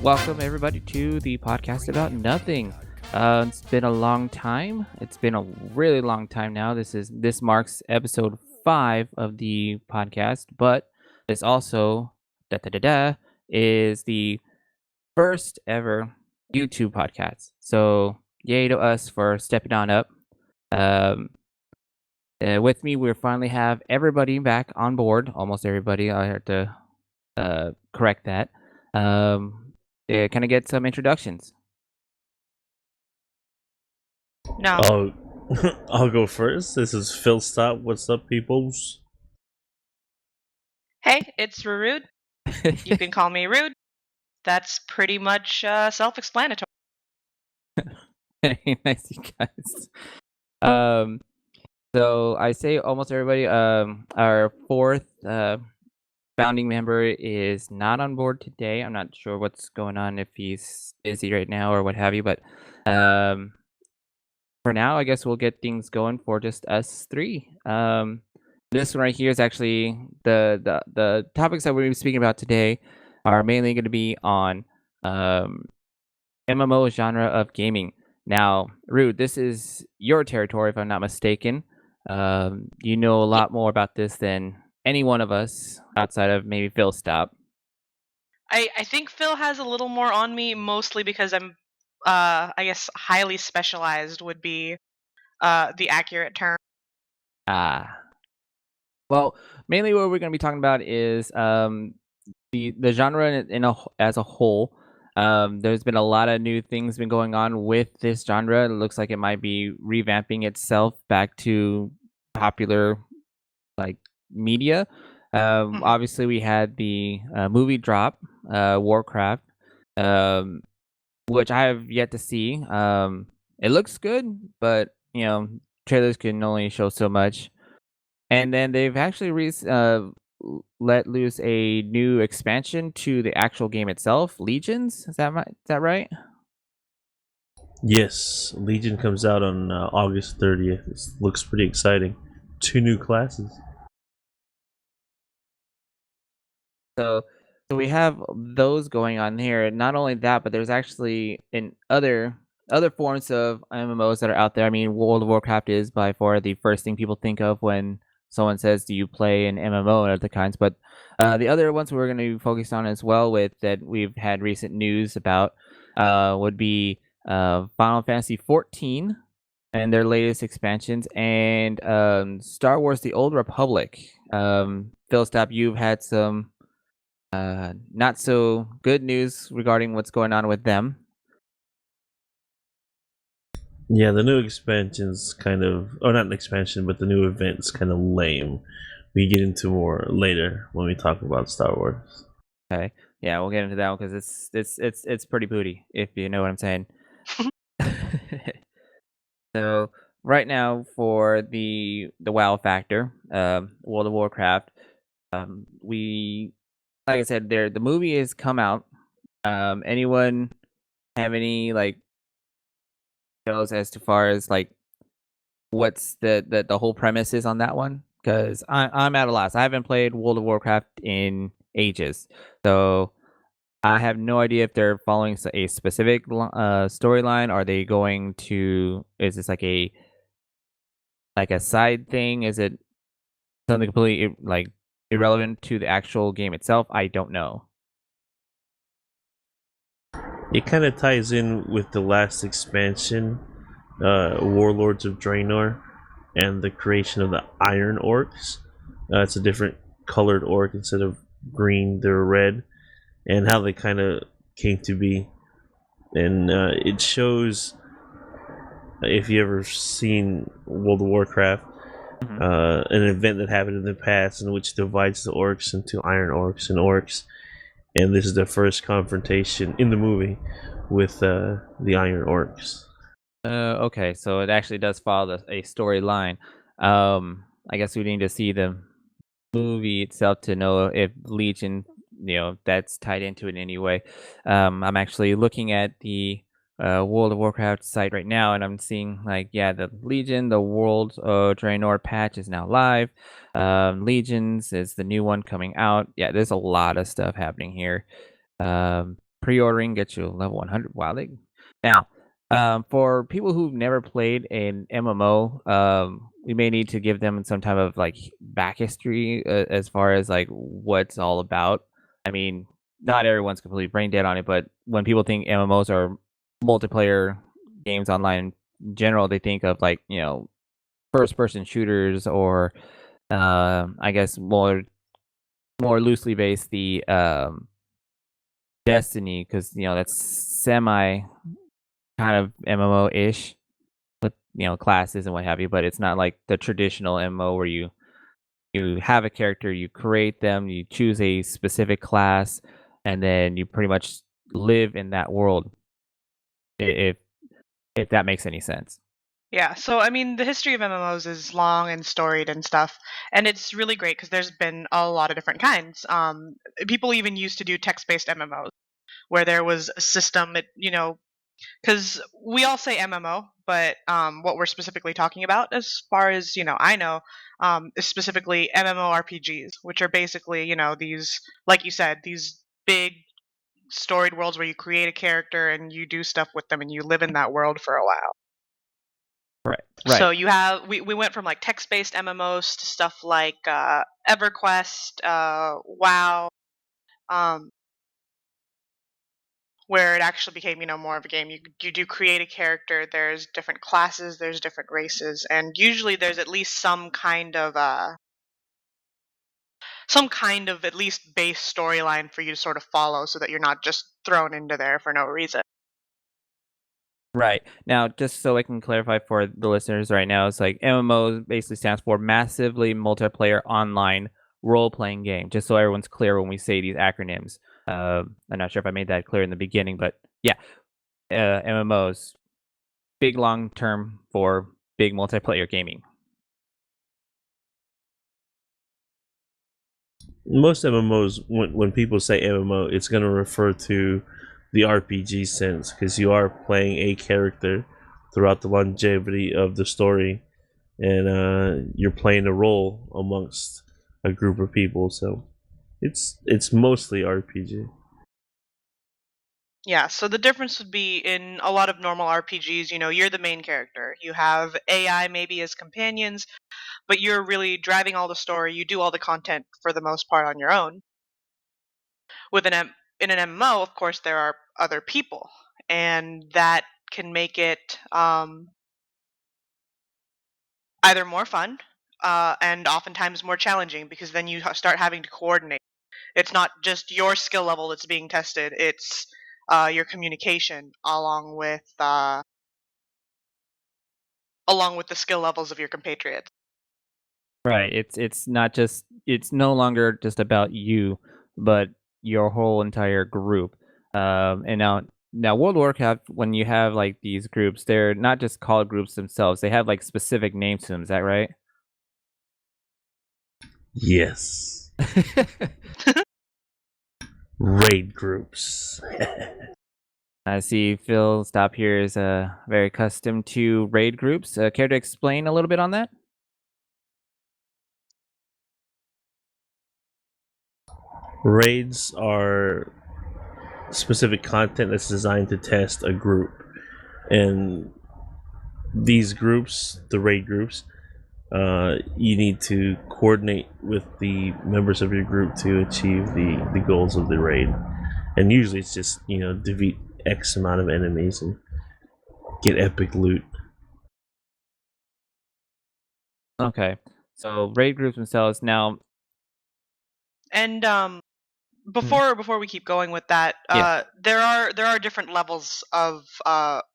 Welcome everybody to the podcast about nothing. It's been a long time. It's been a really long time now. This marks episode 5 of the podcast, but this also da da da da is the first ever YouTube podcast. So yay to us for stepping on up. Um, with me, we finally have everybody back on board. Almost everybody. I have to correct that. Kind of get some introductions. No. I'll, I'll go first. This is Phil Stop. What's up, peoples? Hey, it's Rude. You can call me Rude. That's pretty much self-explanatory. Very nice, you guys. So I say almost everybody. Our fourth founding member is not on board today. I'm not sure what's going on, if he's busy right now or what have you. But for now, I guess we'll get things going for just us three. This one right here is actually the topics that we're going to be speaking about today are mainly going to be on MMO genre of gaming. Now, Rude, this is your territory, if I'm not mistaken. You know a lot more about this than any one of us outside of maybe Phil Stop. I think Phil has a little more on me, mostly because I'm, I guess, highly specialized would be the accurate term. Well, mainly what we're going to be talking about is the genre as a whole. There's been a lot of new things been going on with this genre. It looks like it might be revamping itself back to popular media. Obviously, we had the movie drop, Warcraft, which I have yet to see. It looks good, but trailers can only show so much. And then they've actually let loose a new expansion to the actual game itself, Legions. Is that right? Yes, Legion comes out on August 30th. It looks pretty exciting. 2 new classes. So we have those going on here. Not only that, but there's actually in other forms of MMOs that are out there. I mean, World of Warcraft is by far the first thing people think of when someone says, "Do you play an MMO?" and other kinds. But the other ones we're going to focus on as well, with that we've had recent news about, would be Final Fantasy 14 and their latest expansions, and Star Wars: The Old Republic. Phil Stop, you've had some not so good news regarding what's going on with them. Yeah, the new expansion's kind of, or not an expansion, but the new event's kind of lame. We get into more later when we talk about Star Wars. Okay, yeah, we'll get into that one because it's pretty booty, if you know what I'm saying. So right now for the WoW factor, World of Warcraft, we, like I said, the movie has come out. Anyone have any as far as what's the whole premise is on that one? Because I'm at a loss. I haven't played World of Warcraft in ages, so I have no idea if they're following a specific storyline. Are they going to? Is this like a side thing? Is it something completely irrelevant to the actual game itself? I don't know. It kind of ties in with the last expansion, Warlords of Draenor, and the creation of the Iron Orcs. It's a different colored orc. Instead of green, they're red, and how they kind of came to be. And it shows, if you ever seen World of Warcraft, an event that happened in the past in which divides the orcs into Iron Orcs and Orcs. And this is the first confrontation in the movie with the Iron Orcs. Okay, so it actually does follow a storyline. I guess we need to see the movie itself to know if Legion, that's tied into it in any way. I'm actually looking at the World of Warcraft site right now, and I'm seeing the Legion, the World Draenor patch is now live. Legions is the new one coming out. Yeah, there's a lot of stuff happening here. Pre-ordering gets you level 100. Wow, now, for people who've never played an MMO, we may need to give them some type of like back history as far as like what's all about. I mean, not everyone's completely brain dead on it, but when people think MMOs are multiplayer games online in general, they think of like first-person shooters or I guess more loosely based the Destiny, because that's semi kind of MMO-ish with classes and what have you, but it's not like the traditional MMO where you have a character, you create them, you choose a specific class, and then you pretty much live in that world. If that makes any sense. Yeah, so I mean, the history of MMOs is long and storied and stuff, and it's really great because there's been a lot of different kinds. People even used to do text-based MMOs where there was a system, because we all say MMO, but what we're specifically talking about, as far as I know, is specifically MMORPGs, which are basically these, like you said, these big storied worlds where you create a character and you do stuff with them and you live in that world for a while. Right. So Right. we went from like text-based MMOs to stuff like EverQuest, WoW, um, where it actually became more of a game. You do create a character. There's different classes. There's different races, and usually there's at least some kind of at least base storyline for you to sort of follow, so that you're not just thrown into there for no reason. Right. Now, just so I can clarify for the listeners right now, it's like MMO basically stands for massively multiplayer online role-playing game. Just so everyone's clear when we say these acronyms. I'm not sure if I made that clear in the beginning, but yeah, MMOs, big long term for big multiplayer gaming. Most MMOs, when people say MMO, it's going to refer to the RPG sense because you are playing a character throughout the longevity of the story, and you're playing a role amongst a group of people. So it's mostly RPG. Yeah, so the difference would be in a lot of normal RPGs, you're the main character. You have AI maybe as companions, but you're really driving all the story. You do all the content for the most part on your own. With in an MMO, of course, there are other people, and that can make it either more fun and oftentimes more challenging because then you start having to coordinate. It's not just your skill level that's being tested; it's your communication along with the skill levels of your compatriots. Right. It's no longer just about you, but your whole entire group. And now World of Warcraft, when you have like these groups, they're not just called groups themselves. They have like specific names to them. Is that right? Yes, raid groups. I see Phil Stop here is very accustomed to raid groups. Care to explain a little bit on that? Raids are specific content that's designed to test a group, and these groups, the raid groups, you need to coordinate with the members of your group to achieve the goals of the raid. And usually it's just, defeat X amount of enemies and get epic loot. Okay. So raid groups themselves. Now, And mhm, before we keep going with that, yeah. there are different levels of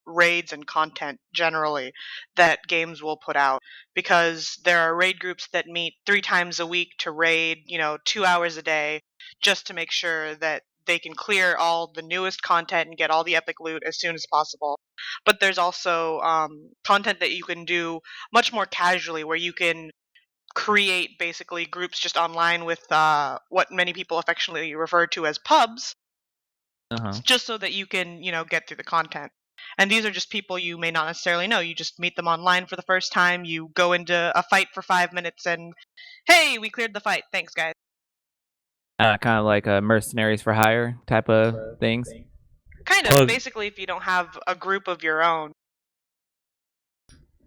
raids and content generally that games will put out, because there are raid groups that meet 3 times a week to raid, 2 hours a day, just to make sure that they can clear all the newest content and get all the epic loot as soon as possible. But there's also content that you can do much more casually, where you can create basically groups just online with what many people affectionately refer to as pubs, Uh huh. just so that you can, get through the content. And these are just people you may not necessarily know. You just meet them online for the first time. You go into a fight for 5 minutes and, hey, we cleared the fight. Thanks, guys. Kind of like mercenaries for hire type of things. Kind of. Pug Basically, if you don't have a group of your own.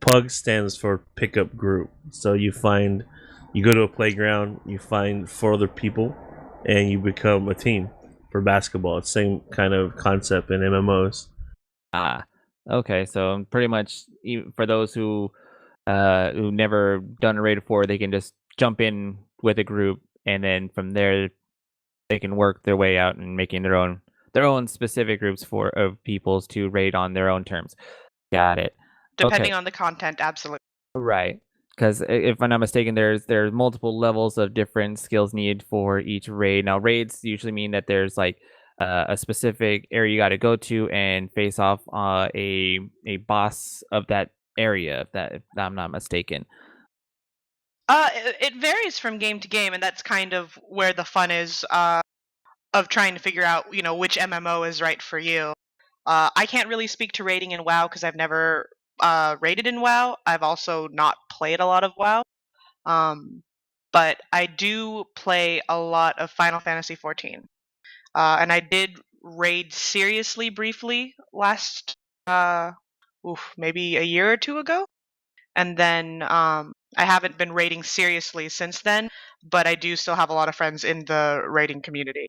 Pug stands for pickup group. So you go to a playground, you find four other people, and you become a team for basketball. It's the same kind of concept in MMOs. Ah, okay. So pretty much for those who never done a raid before, they can just jump in with a group, and then from there they can work their way out and making their own specific groups for of peoples to raid on their own terms. Got it. Okay. Depending on the content, absolutely. Right. Because if I'm not mistaken, there's multiple levels of different skills needed for each raid. Now, raids usually mean that there's like a specific area you got to go to and face off a boss of that area. If I'm not mistaken. It varies from game to game, and that's kind of where the fun is of trying to figure out, which MMO is right for you. I can't really speak to raiding in WoW because I've never raided in WoW. I've also not played a lot of WoW. Um, but I do play a lot of Final Fantasy 14. And I did raid seriously briefly last, maybe a year or two ago. And then I haven't been raiding seriously since then, but I do still have a lot of friends in the raiding community.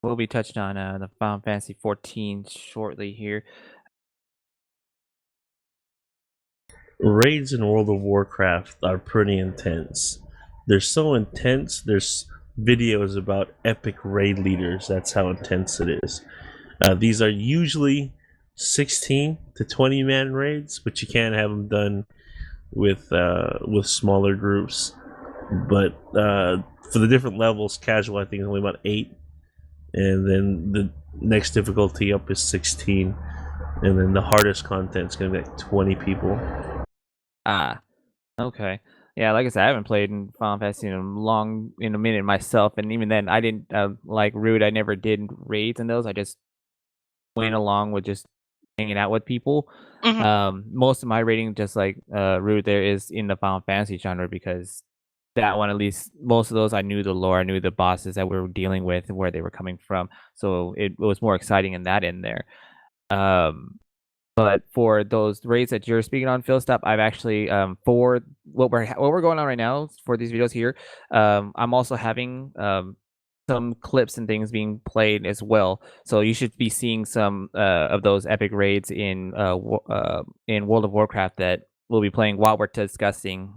We'll be touching on the Final Fantasy 14 shortly here. Raids in World of Warcraft are pretty intense. They're so intense, there's videos about epic raid leaders. That's how intense it is. These are usually 16 to 20 man raids, but you can have them done with smaller groups. But for the different levels, casual I think is only about 8, and then the next difficulty up is 16, and then the hardest content is going to be like 20 people. Ah, okay. Yeah, like I said, I haven't played in Final Fantasy in a minute myself, and even then, I didn't like Rude. I never did raids in those. I just went along with just hanging out with people. Hmm. Most of my rating, just like Rude, there is in the Final Fantasy genre because that one, at least, most of those I knew the lore, I knew the bosses that we were dealing with and where they were coming from, so it was more exciting in that in there. Um, but for those raids that you're speaking on, Phil, stop. I've actually for what we're going on right now for these videos here. I'm also having some clips and things being played as well. So you should be seeing some of those epic raids in World of Warcraft that we'll be playing while we're discussing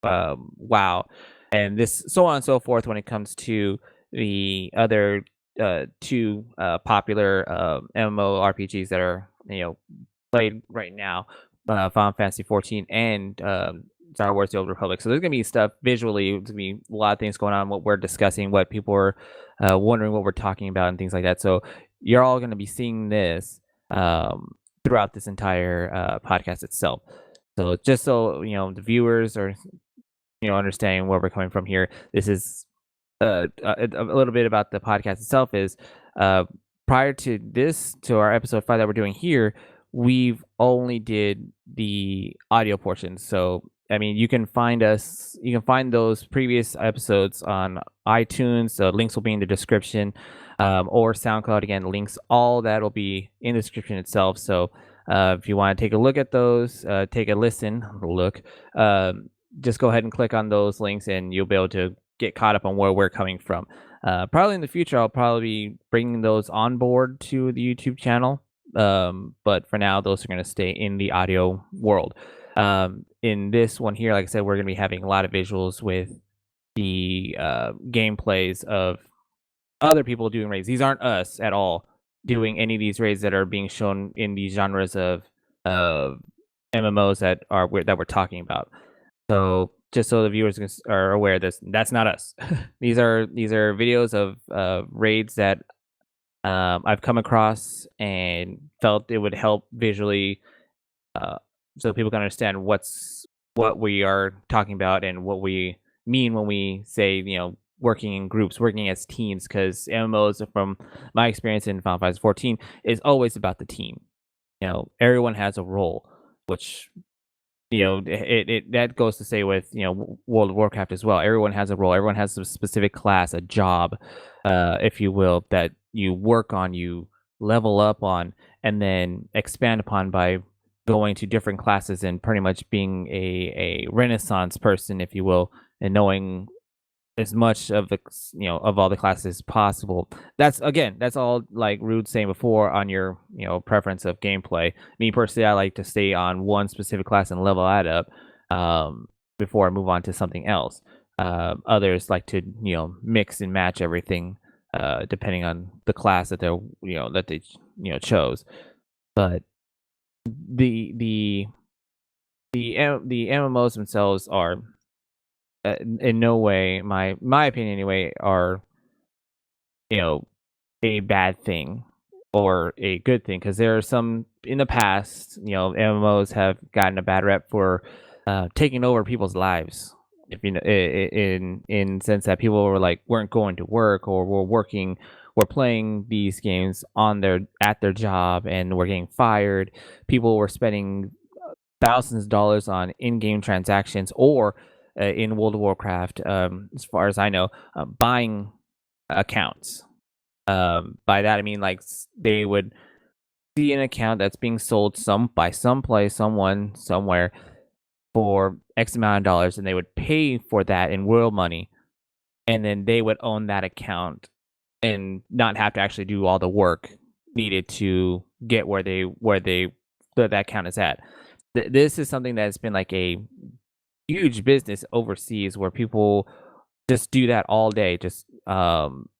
WoW, and this so on and so forth when it comes to the other two popular MMORPGs that are played right now, Final Fantasy 14 and Star Wars: The Old Republic. So there's gonna be stuff visually. There's gonna be a lot of things going on. What we're discussing, what people are wondering, what we're talking about, and things like that. So you're all gonna be seeing this throughout this entire podcast itself. So just so the viewers are understanding where we're coming from here. This is a little bit about the podcast itself is uh, prior to our episode 5 that we're doing here, we've only did the audio portion. So I mean, you can find those previous episodes on iTunes. The links will be in the description, or SoundCloud. Again, links, all that will be in the description itself. So if you want to take a look at those, take a look, just go ahead and click on those links, and you'll be able to get caught up on where we're coming from. Probably in the future, I'll probably be bringing those on board to the YouTube channel. But for now, those are going to stay in the audio world. In this one here, like I said, we're going to be having a lot of visuals with the gameplays of other people doing raids. These aren't us at all doing any of these raids that are being shown in these genres of MMOs that we're talking about. So just so the viewers are aware, that's not us. These are videos of raids that I've come across and felt it would help visually, so people can understand what we are talking about and what we mean when we say working in groups, working as teams. Because MMOs, from my experience in Final Fantasy 14, is always about the team. Everyone has a role, which it that goes to say with World of Warcraft as well. Everyone has a role. Everyone has a specific class, a job, if you will, that you work on, you level up on, and then expand upon by going to different classes and pretty much being a renaissance person, if you will, and knowing as much of of all the classes as possible. That's all like Rude saying before on your preference of gameplay. Me personally, I like to stay on one specific class and level that up um, before I move on to something else. Others like to mix and match everything depending on the class that they chose. But the the the MMOs themselves are in no way, my opinion anyway, are you know a bad thing or a good thing, because there are some in the past, MMOs have gotten a bad rep for taking over people's lives. If you know, in sense that people were like weren't going to work or were playing these games on their job and were getting fired. People were spending thousands of dollars on in-game transactions, or in World of Warcraft, as far as I know, buying accounts. By that I mean like they would see an account that's being sold by some place, someone, somewhere for X amount of dollars, and they would pay for that in real money, and then they would own that account and not have to actually do all the work needed to get where that account is at. This is something that's been like a huge business overseas where people just do that all day, just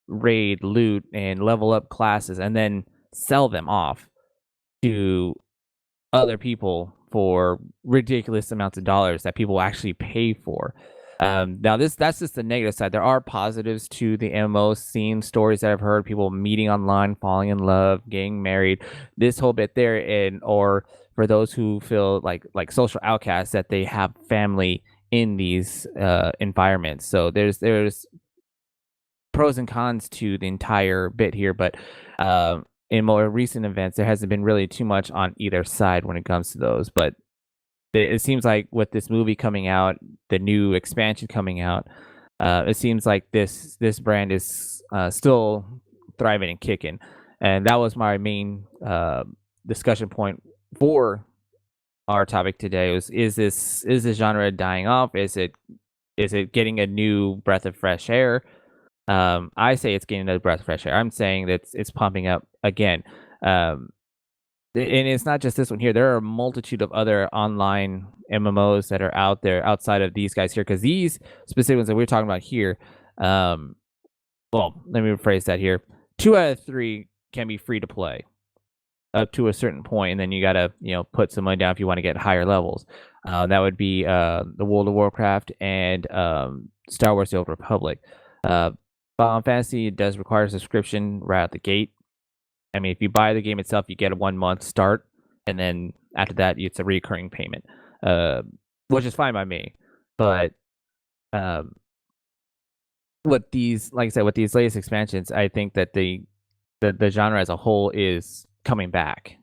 raid, loot, and level up classes, and then sell them off to other people for ridiculous amounts of dollars that people actually pay for. Now, that's just the negative side. There are positives to the MMO scene, stories that I've heard, people meeting online, falling in love, getting married, this whole bit there, and or for those who feel like social outcasts, that they have family in these environments. So there's pros and cons to the entire bit here, but in more recent events, there hasn't been really too much on either side when it comes to those. But it seems like with this movie coming out, the new expansion coming out, it seems like this brand is still thriving and kicking, and that was my main discussion point for our topic today. Was is this genre dying off? Is it getting a new breath of fresh air? I say it's getting a breath of fresh air. I'm saying that it's pumping up again. Um, and it's not just this one here. There are a multitude of other online MMOs that are out there outside of these guys here. Because these specific ones that we're talking about here, um, well, let me rephrase that here. 2 out of 3 can be free to play up to a certain point, and then you gotta put some money down if you want to get higher levels. That would be the World of Warcraft and Star Wars: The Old Republic. Final Fantasy does require a subscription right out the gate. I mean, if you buy the game itself, you get a 1 month start, and then after that, it's a recurring payment, uh, which is fine by me. But um, like I said, with these latest expansions, I think that the genre as a whole is coming back.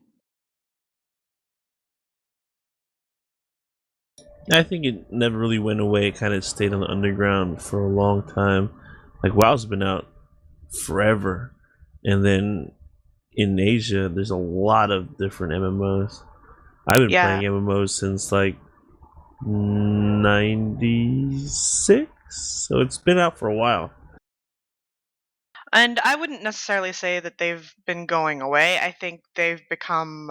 I think it never really went away. It kind of stayed on the underground for a long time. Like WoW's been out forever, and then in Asia, there's a lot of different MMOs. I've been Yeah. playing MMOs since like '96, so it's been out for a while. And I wouldn't necessarily say that they've been going away. I think they've become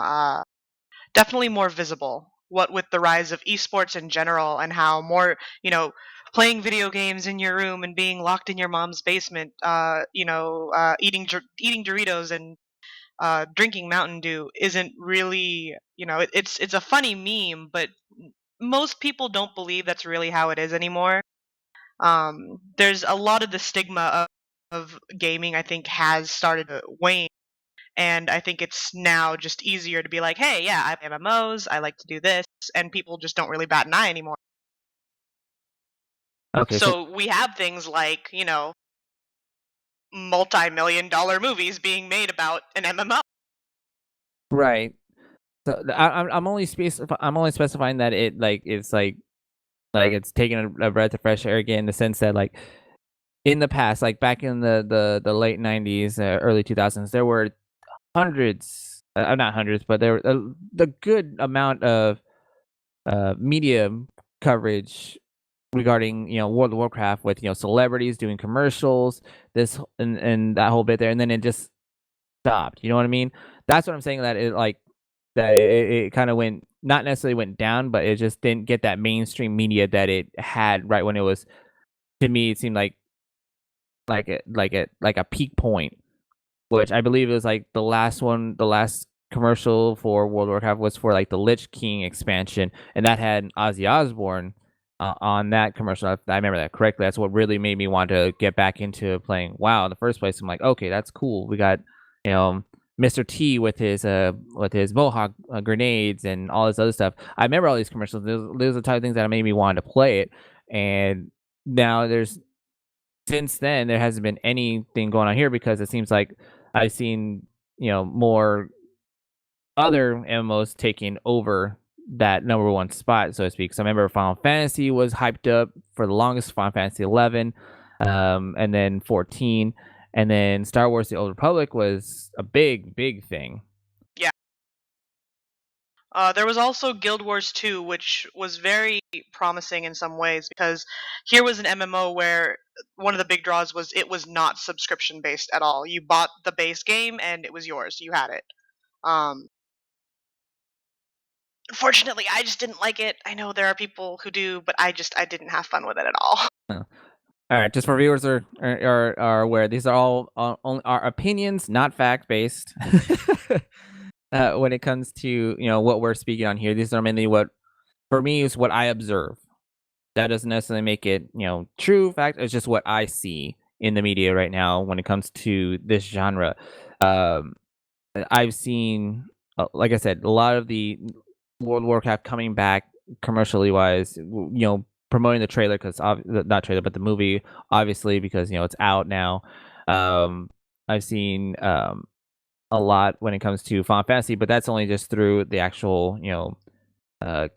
definitely more visible. What with the rise of esports in general, and how more, playing video games in your room and being locked in your mom's basement, eating Doritos and drinking Mountain Dew isn't really, it's a funny meme, but most people don't believe that's really how it is anymore. There's a lot of the stigma of gaming, I think, has started to wane. And I think it's now just easier to be like, hey, yeah, I play MMOs, I like to do this, and people just don't really bat an eye anymore. Okay, so So we have things like, multi-million dollar movies being made about an MMO. right. So I'm only specifying that it like it's like it's taking a breath of fresh air again in the sense that like in the past, like back in the late 90s, early 2000s, there were hundreds, not hundreds, but there were the good amount of media coverage regarding World of Warcraft with celebrities doing commercials, and that whole bit there, and then it just stopped. You know what I mean? That's what I'm saying. That it like that it kind of went not necessarily went down, but it just didn't get that mainstream media that it had right when it was. To me, it seemed like a peak point, which I believe is like the last one. The last commercial for World of Warcraft was for like the Lich King expansion, and that had Ozzy Osbourne on that commercial. If I remember that correctly. That's what really made me want to get back into playing WoW in the first place. I'm like, okay, that's cool. We got you know Mr. T with his Mohawk grenades and all this other stuff. I remember all these commercials. Those are the type of things that made me want to play it, and now there's since then there hasn't been anything going on here because it seems like I've seen more other MMOs taking over that number one spot, so to speak. So I remember Final Fantasy was hyped up for the longest, Final Fantasy 11, and then 14, and then Star Wars: The Old Republic was a big thing. Yeah. There was also Guild Wars 2, which was very promising in some ways because here was an MMO where one of the big draws was it was not subscription based at all. You bought the base game and it was yours. You had it. Um, Unfortunately, I just didn't like it. I know there are people who do, but I didn't have fun with it at all. All right, just for viewers are aware, these are all only our opinions, not fact based. When it comes to what we're speaking on here, these are mainly what for me is what I observe. That doesn't necessarily make it true fact. It's just what I see in the media right now when it comes to this genre. Um, I've seen, like I said, a lot of the World of Warcraft coming back commercially wise. Promoting the trailer because not trailer, but the movie, obviously because it's out now. I've seen a lot when it comes to Final Fantasy, but that's only just through the actual uh,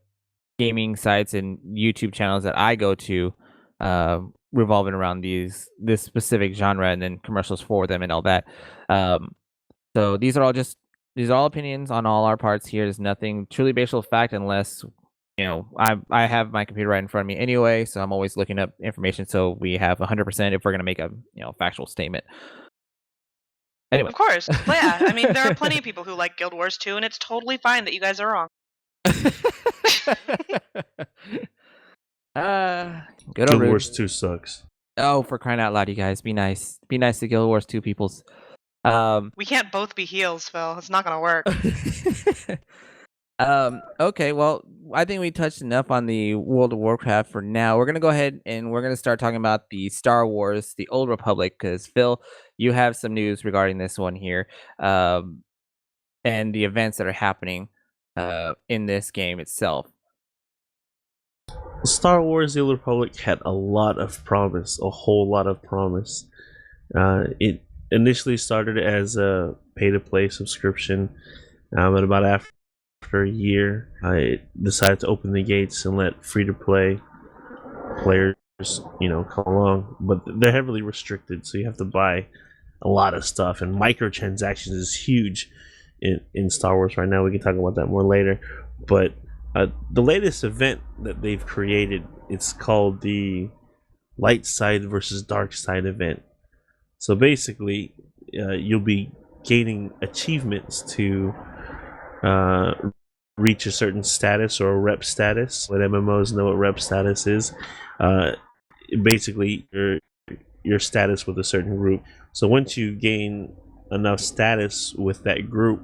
gaming sites and YouTube channels that I go to, revolving around this specific genre and then commercials for them and all that. So these are all opinions on all our parts here. There's nothing truly based on fact unless I have my computer right in front of me anyway, so I'm always looking up information so we have 100% if we're gonna make a factual statement. Anyway. Of course. But yeah, I mean, there are plenty of people who like Guild Wars 2, and it's totally fine that you guys are wrong. Good Guild old Wars 2 sucks. Oh, for crying out loud, you guys, be nice. Be nice to Guild Wars 2 peoples. We can't both be heels, Phil. It's not gonna work. Okay, well, I think we touched enough on the World of Warcraft for now. We're gonna go ahead and we're gonna start talking about the Star Wars, the Old Republic, because Phil, you have some news regarding this one here, and the events that are happening, in this game itself. Star Wars: The Old Republic had a lot of promise, a whole lot of promise. It initially started as a pay-to-play subscription, but about after a year, I decided to open the gates and let free-to-play players, come along. But they're heavily restricted, so you have to buy a lot of stuff, and microtransactions is huge in Star Wars right now. We can talk about that more later, but the latest event that they've created, it's called the Light Side versus Dark Side event. So basically, you'll be gaining achievements to reach a certain status or a rep status. Let MMOs know what rep status is. Basically, your status with a certain group. So once you gain enough status with that group,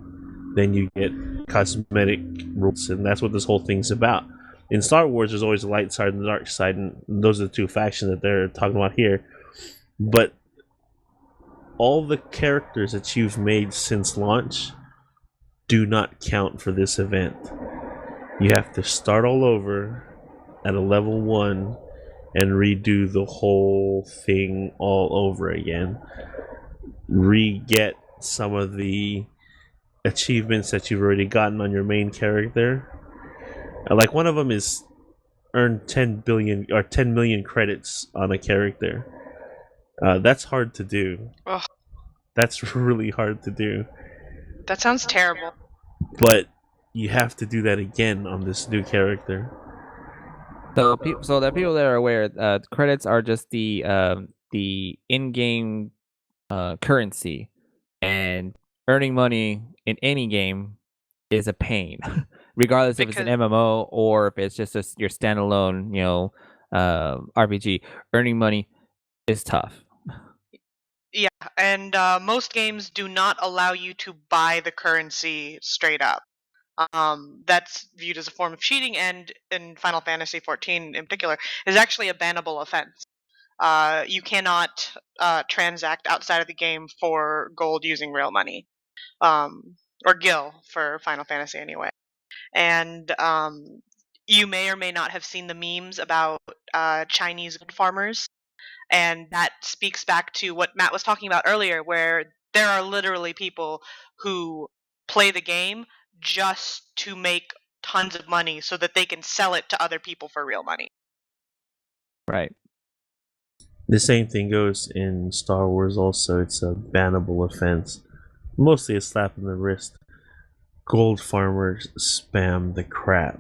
then you get cosmetic rules, and that's what this whole thing's about. In Star Wars, there's always the light side and the dark side, and those are the two factions that they're talking about here. But all the characters that you've made since launch do not count for this event. You have to start all over at a level 1 and redo the whole thing all over again. Re-get some of the achievements that you've already gotten on your main character. Like one of them is earn 10 billion or 10 million credits on a character. That's hard to do. Ugh, That's really hard to do. that sounds terrible. But you have to do that again on this new character. So that people that are aware, credits are just the in-game currency, and earning money in any game is a pain, regardless if it's an Because MMO or if it's just your standalone, RPG. Earning money is tough. yeah, and most games do not allow you to buy the currency straight up. That's viewed as a form of cheating, and in Final Fantasy 14 in particular, is actually a bannable offense. You cannot transact outside of the game for gold using real money, or gil for Final Fantasy anyway. And you may or may not have seen the memes about Chinese gold farmers, and that speaks back to what Matt was talking about earlier, where there are literally people who play the game just to make tons of money so that they can sell it to other people for real money. Right. The same thing goes in Star Wars also. It's a bannable offense. Mostly a slap in the wrist. Gold farmers spam the crap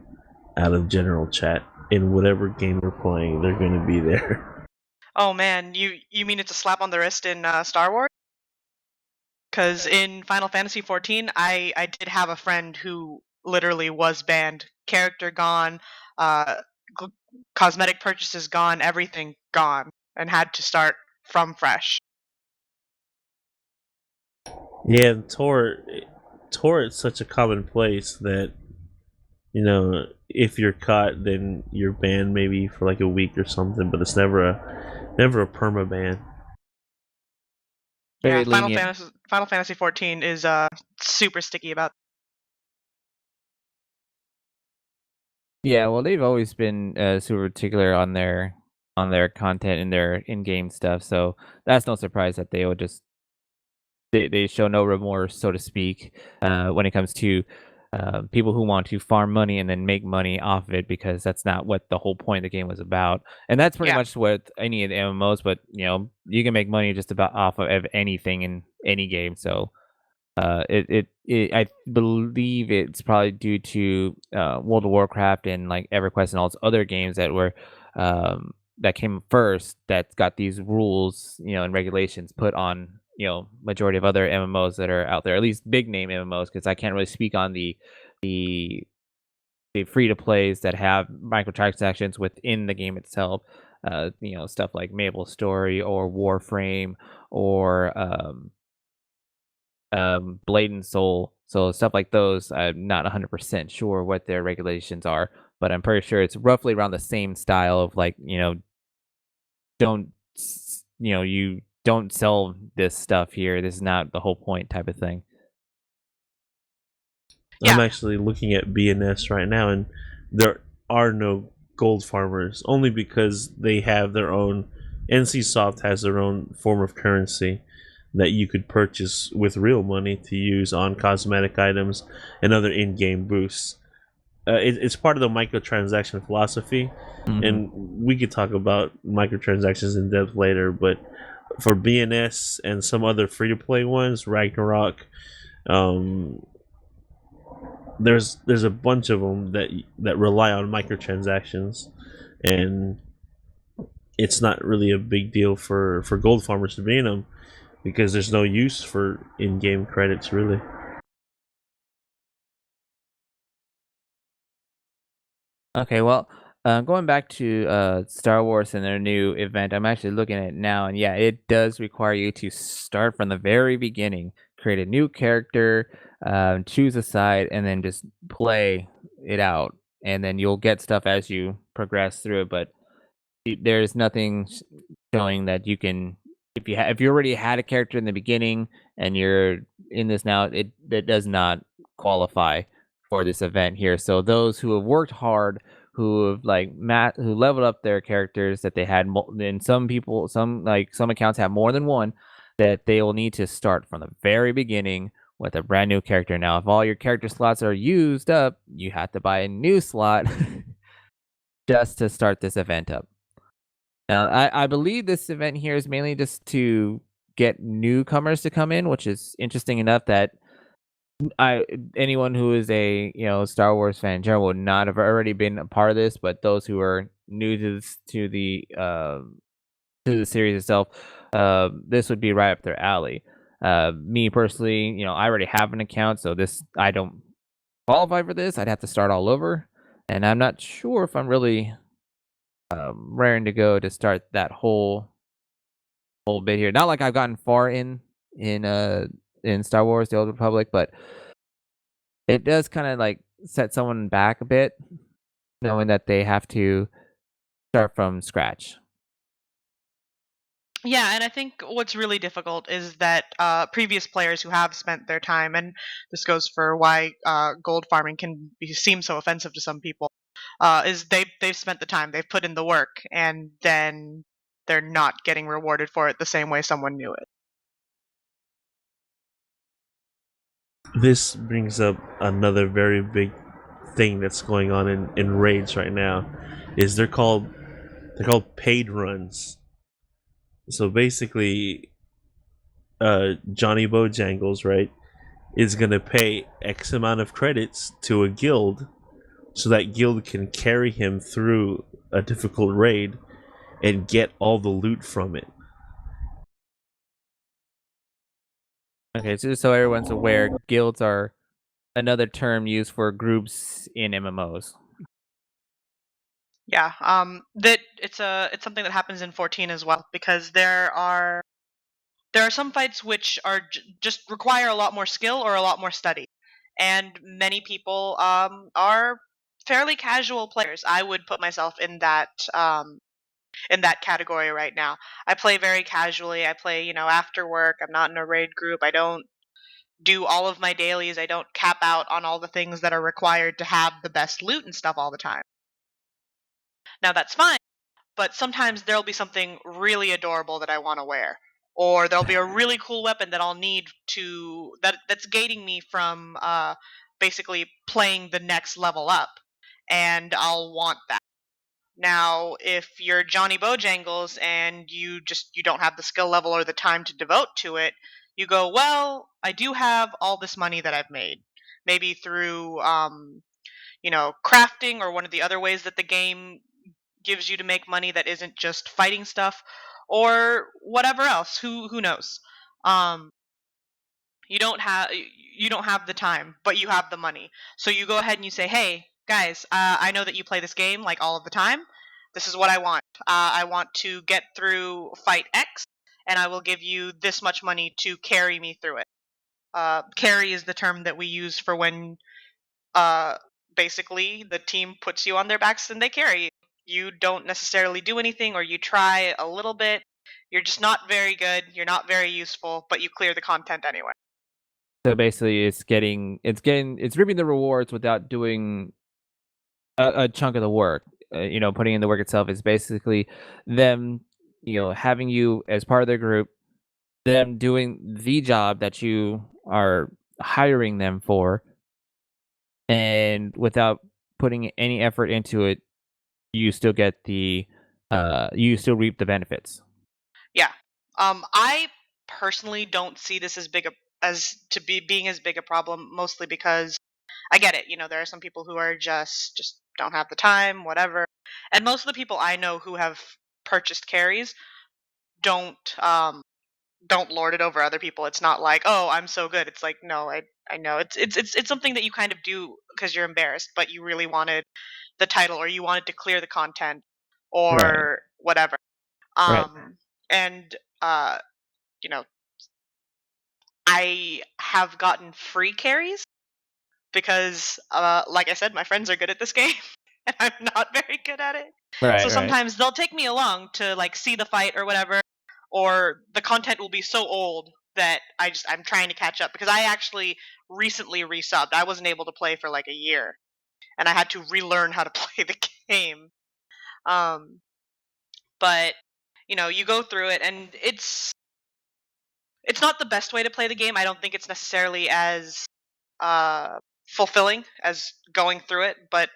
out of general chat. In whatever game we're playing, they're going to be there. Oh man, you mean it's a slap on the wrist in Star Wars? Because in Final Fantasy 14, I did have a friend who literally was banned. Character gone, uh, cosmetic purchases gone, everything gone, and had to start from fresh. Yeah, Tor is such a common place that, if you're caught, then you're banned maybe for like a week or something, but it's never a perma ban. Very Yeah, lenient. Final Fantasy 14 is super sticky about. Yeah, well, they've always been super particular on their content and their in-game stuff, so that's no surprise that they would just they show no remorse, so to speak, when it comes to people who want to farm money and then make money off of it, because that's not what the whole point of the game was about. And that's pretty Yeah, much what any of the MMOs, but you can make money just about off of anything in any game. So I believe it's probably due to World of Warcraft and like EverQuest and all those other games that came first that got these rules, and regulations put on, majority of other MMOs that are out there, at least big name MMOs, because I can't really speak on the the free to plays that have microtransactions within the game itself. Stuff like Maple Story or Warframe or Blade and Soul. So stuff like those, I'm not 100% sure what their regulations are, but I'm pretty sure it's roughly around the same style of like, you don't sell this stuff here. This is not the whole point type of thing. I'm yeah, actually looking at BNS right now, and there are no gold farmers, only because they have their own. NCSoft has their own form of currency that you could purchase with real money to use on cosmetic items and other in-game boosts. It's part of the microtransaction philosophy, Mhm. and we could talk about microtransactions in depth later. But for BNS and some other free-to-play ones, Ragnarok, um, there's a bunch of them that rely on microtransactions, and it's not really a big deal for gold farmers to be in them because there's no use for in-game credits really. Okay, well, going back to Star Wars and their new event, I'm actually looking at it now, and yeah, it does require you to start from the very beginning, create a new character, choose a side, and then just play it out. And then you'll get stuff as you progress through it. But there's nothing showing that you can, if you already had a character in the beginning and you're in this now, it does not qualify for this event here. So those who have worked hard, who have who leveled up their characters that they had, and some people, some accounts have more than one, that they will need to start from the very beginning with a brand new character. Now, if all your character slots are used up, you have to buy a new slot just to start this event up. Now, I believe this event here is mainly just to get newcomers to come in, which is interesting enough that I anyone who is a Star Wars fan in general would not have already been a part of this, but those who are new to to the series itself, this would be right up their alley. Me personally, I already have an account, so this I don't qualify for this. I'd have to start all over, and I'm not sure if I'm really raring to go to start that whole bit here. Not like I've gotten far in uh in Star Wars: The Old Republic, but it does kind of like set someone back a bit, knowing that they have to start from scratch. Yeah, and I think what's really difficult is that previous players who have spent their time, and this goes for why gold farming seem so offensive to some people, is they've spent the time, they've put in the work, and then they're not getting rewarded for it the same way someone knew it. This brings up another very big thing that's going on in raids right now. Is they're called paid runs. So basically, Johnny Bojangles, right, is gonna pay X amount of credits to a guild, so that guild can carry him through a difficult raid and get all the loot from it. Okay, so just so everyone's aware, guilds are another term used for groups in MMOs. Yeah, that it's something that happens in 14 as well, because there are some fights which are just require a lot more skill or a lot more study, and many people are fairly casual players. I would put myself in that category right now. I play very casually. I play, after work. I'm not in a raid group. I don't do all of my dailies. I don't cap out on all the things that are required to have the best loot and stuff all the time. Now that's fine, but sometimes there'll be something really adorable that I want to wear, or there'll be a really cool weapon that I'll need that's gating me from basically playing the next level up, and I'll want that. Now, if you're Johnny Bojangles and you don't have the skill level or the time to devote to it, you go, well, I do have all this money that I've made, maybe through crafting or one of the other ways that the game gives you to make money that isn't just fighting stuff, or whatever else. Who knows? Um, you don't have the time, but you have the money. So you go ahead and you say, "Hey, guys, I know that you play this game like all of the time. This is what I want. I want to get through fight X, and I will give you this much money to carry me through it." Carry is the term that we use for when uh, basically the team puts you on their backs and they carry you. You don't necessarily do anything, or you try a little bit. You're just not very good. You're not very useful, but you clear the content anyway. So basically, it's reaping the rewards without doing a chunk of the work. Putting in the work itself is basically them, having you as part of their group, them doing the job that you are hiring them for, and without putting any effort into it, you still get you still reap the benefits. Yeah. I personally don't see this as big a as to be being as big a problem, mostly because I get it. There are some people who are just don't have the time, whatever. And most of the people I know who have purchased carries don't um don't lord it over other people. It's not like, "Oh, I'm so good." It's like, "No, I know. It's something that you kind of do because you're embarrassed, but you really wanted the title, or you wanted to clear the content, Right. or whatever." Right. And uh, you know, I have gotten free carries because, like I said, my friends are good at this game, and I'm not very good at it. So Right. Right. sometimes they'll take me along to like see the fight or whatever, or the content will be so old that I'm trying to catch up, because I actually recently resubbed. I wasn't able to play for like a year, and I had to relearn how to play the game. Um, but you go through it, and It's not the best way to play the game. I don't think it's necessarily as fulfilling as going through it, but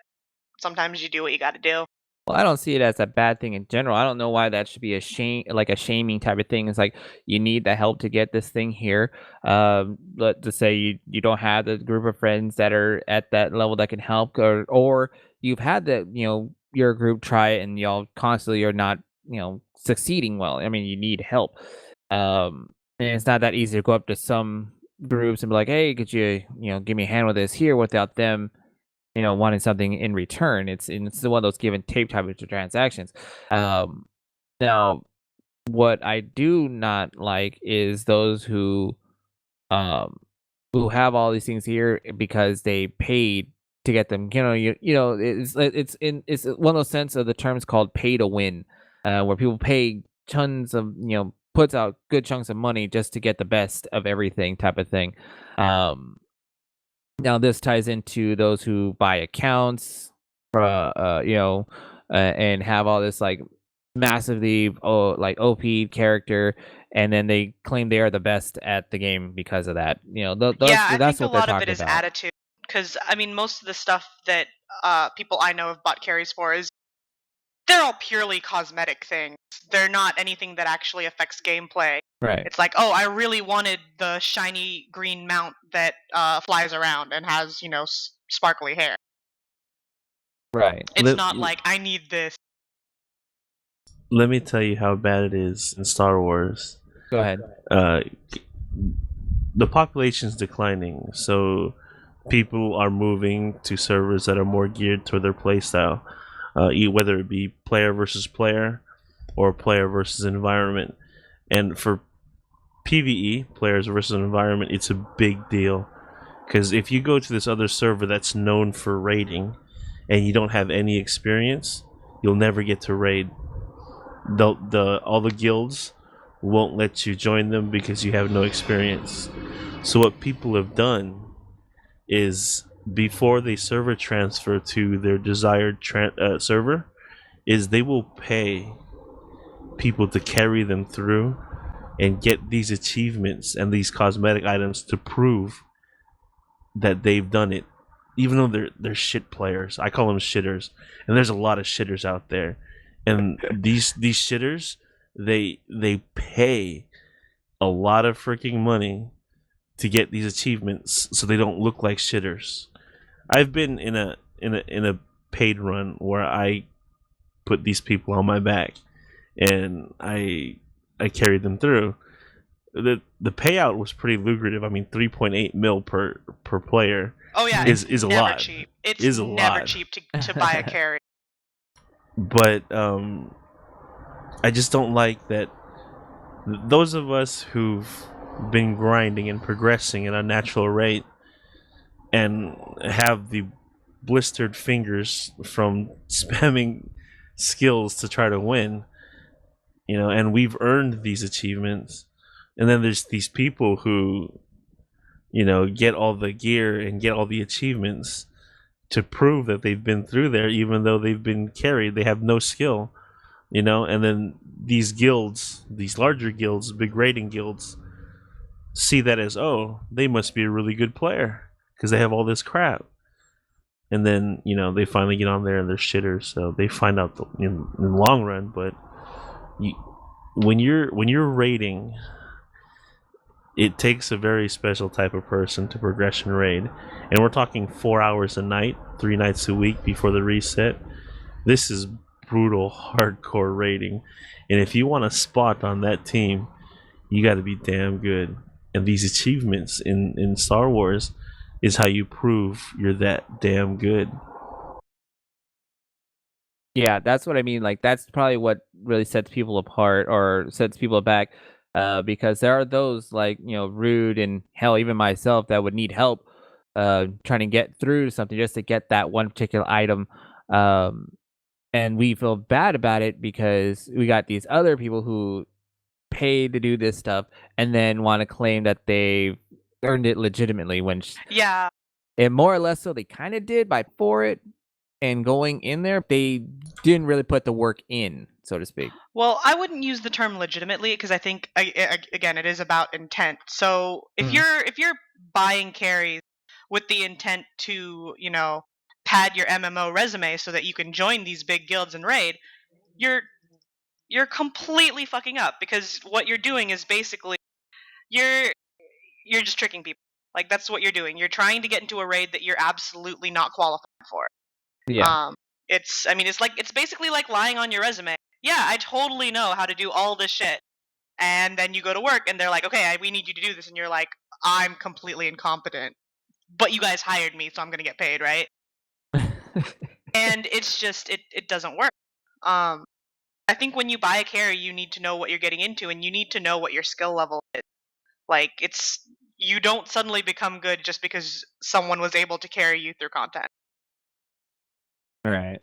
sometimes you do what you got to do. Well, I don't see it as a bad thing in general. I don't know why that should be a shame, like a shaming type of thing. It's like you need the help to get this thing here. Let's just say you don't have the group of friends that are at that level that can help, or you've had the your group try it and y'all constantly are not succeeding well. I mean, you need help. And it's not that easy to go up to some groups and be like, hey, could you give me a hand with this here without them wanting something in return. It's one of those give and take type of transactions. Now, what I do not like is those um who have all these things here because they paid to get them. It's one of those sense of the terms called pay to win, where people pay tons of puts out good chunks of money just to get the best of everything type of thing. Um, Now this ties into those who buy accounts, and have all this like massively like OP character, and then they claim they are the best at the game because of that. Yeah, I That's think a what they're lot of it talking is about. attitude. Because I mean, most of the stuff that people I know have bought carries for is they're all purely cosmetic things. They're not anything that actually affects gameplay. Right, It's like, oh, I really wanted the shiny green mount that flies around and has, sparkly hair. right. It's not like I need this. Let me tell you how bad it is in Star Wars. Go ahead. Uh, the population's declining, so people are moving to servers that are more geared toward their playstyle, whether it be player versus player or player versus environment. And for PvE, players versus environment, it's a big deal. Because if you go to this other server that's known for raiding and you don't have any experience, you'll never get to raid. All the guilds won't let you join them because you have no experience. So what people have done is before they server transfer to their desired server, is they will pay people to carry them through and get these achievements and these cosmetic items to prove that they've done it, even though they're shit players. I call them shitters, and there's a lot of shitters out there. And these shitters, they pay a lot of freaking money to get these achievements, so they don't look like shitters. I've been in a paid run where I put these people on my back, and I carried them through. The payout was pretty lucrative. I mean, 3.8 mil per player. Oh yeah, is it's a never lot. cheap. It's Is a never lot. cheap to buy a carry. But I just don't like that. Those of us who've been grinding and progressing at a natural rate and have the blistered fingers from spamming skills to try to win, and we've earned these achievements. And then there's these people who, get all the gear and get all the achievements to prove that they've been through there, even though they've been carried. They have no skill, and then these guilds, these larger guilds, big raiding guilds, see that as, oh, they must be a really good player because they have all this crap. And then, they finally get on there and they're shitters, so they find out in the long run. But when you're raiding, it takes a very special type of person to progression raid, and we're talking 4 hours a night, 3 nights a week before the reset. This is brutal, hardcore raiding, and if you want a spot on that team, you got to be damn good. And these achievements in Star Wars is how you prove you're that damn good. Yeah, that's what I mean. Like that's probably what really sets people apart or sets people back. Because there are those like rude and hell even myself that would need help trying to get through something just to get that one particular item. Um, and we feel bad about it because we got these other people who pay to do this stuff and then want to claim that they earned it legitimately when Yeah. and more or less so they kind of did by for it and going in there. They didn't really put the work in, so to speak. Well, I wouldn't use the term legitimately because I think again it is about intent. So Mhm. if you're buying carries with the intent to pad your MMO resume so that you can join these big guilds and raid, you're you're completely fucking up because what you're doing is basically you're you're just tricking people. Like that's what you're doing. You're trying to get into a raid that you're absolutely not qualified for. Yeah. Um, it's I mean it's basically like lying on your resume. Yeah, I totally know how to do all this shit. And then you go to work and they're like, "Okay, we need you to do this." And you're like, "I'm completely incompetent. But you guys hired me, so I'm going to get paid, right?" And it's just it doesn't work. Um I think when you buy a carry, you need to know what you're getting into and you need to know what your skill level is. Like it's you don't suddenly become good just because someone was able to carry you through content. Right.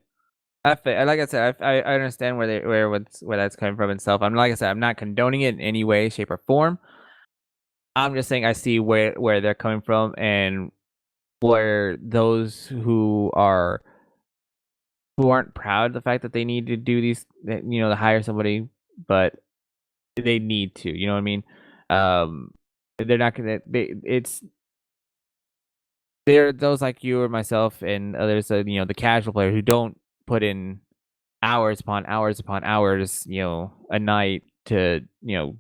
Like I said, I understand where that's coming from itself. I'm like I said, I'm not condoning it in any way, shape, or form. I'm just saying I see where they're coming from and where those who aren't proud of the fact that they need to do to hire somebody, but they need to. You know what I mean? Um, they're not gonna. They're those like you or myself and others, the casual player who don't put in hours upon hours, a night to,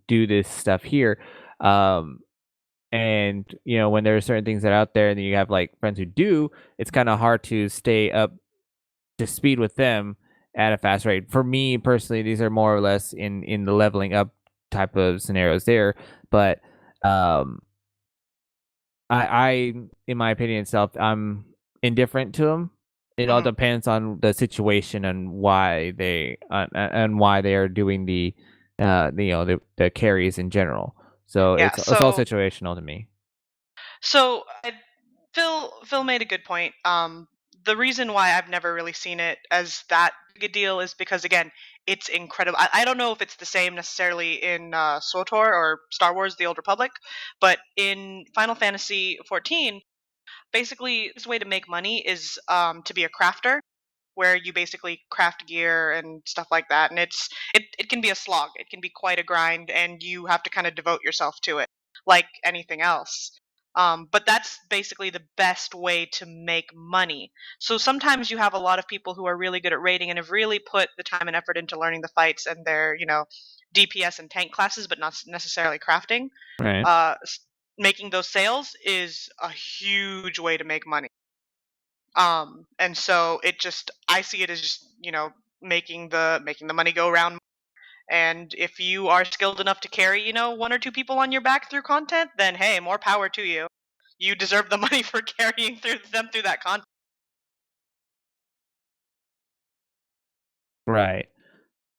do this stuff here. Um, and when there are certain things that are out there, and you have like friends who do, it's kind of hard to stay up to speed with them at a fast rate. For me personally, these are more or less in the leveling up type of scenarios there, but um I in my opinion itself, I'm indifferent to them. It all Mhm. depends on the situation and why they are doing the carries in general. So Yeah. it's all situational to me. Phil made a good point. The reason why I've never really seen it as that big a deal is because again, it's incredible. I don't know if it's the same necessarily in SWTOR or Star Wars: The Old Republic, but in Final Fantasy 14, basically this way to make money is to be a crafter where you basically craft gear and stuff like that, and it can be a slog, it can be quite a grind, and you have to kind of devote yourself to it like anything else. But that's basically the best way to make money. So sometimes you have a lot of people who are really good at raiding and have really put the time and effort into learning the fights and their DPS and tank classes, but not necessarily crafting. Right. uh, s- Making those sales is a huge way to make money. And so I see it as just making the money go around. And if you are skilled enough to carry one or two people on your back through content, then hey, more power to you. You deserve the money for carrying through that content. Right.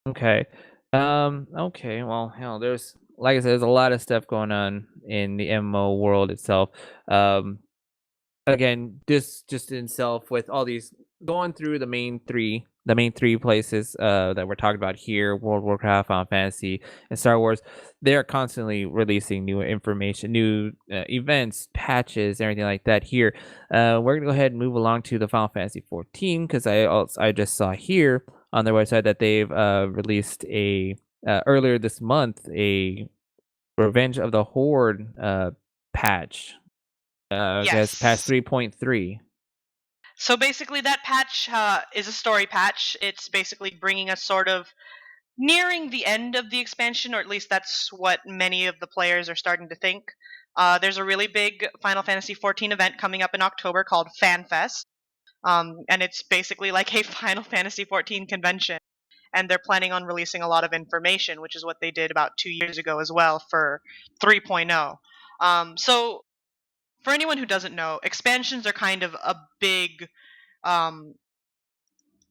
Okay. Okay. Well, hell, there's like I said, there's a lot of stuff going on in the MMO world itself. Um, Again, this just in itself with all these going through the main three places that we're talking about here, World of Warcraft, Final Fantasy, and Star Wars. They are constantly releasing new information, new events, patches, everything like that here. We're gonna go ahead and move along to the Final Fantasy 14 because I just saw here on their website that they've released a earlier this month a Revenge of the Horde patch. I guess past Yes. 3.3. So basically, that patch is a story patch. It's basically bringing us sort of nearing the end of the expansion, or at least that's what many of the players are starting to think. There's a really big Final Fantasy 14 event coming up in October called FanFest, and it's basically like a Final Fantasy 14 convention. And they're planning on releasing a lot of information, which is what they did about 2 years ago as well for 3.0. So, for anyone who doesn't know, expansions are kind of a big um,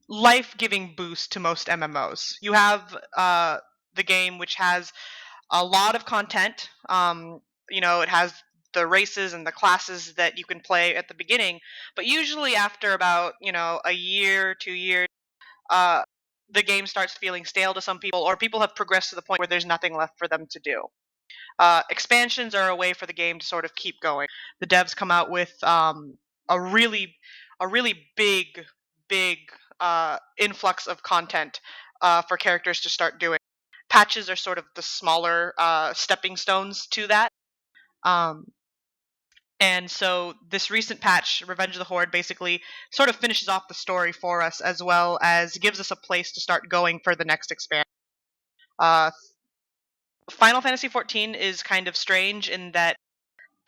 life-giving boost to most MMOs. You have the game, which has a lot of content. It has the races and the classes that you can play at the beginning, but usually after about a year, 2 years, uh, the game starts feeling stale to some people, or people have progressed to the point where there's nothing left for them to do. Expansions are a way for the game to sort of keep going. The devs come out with a really, a really big influx of content for characters to start doing. Patches are sort of the smaller stepping stones to that. Um, and so this recent patch, Revenge of the Horde, basically sort of finishes off the story for us, as well as gives us a place to start going for the next expansion. Uh, Final Fantasy XIV is kind of strange in that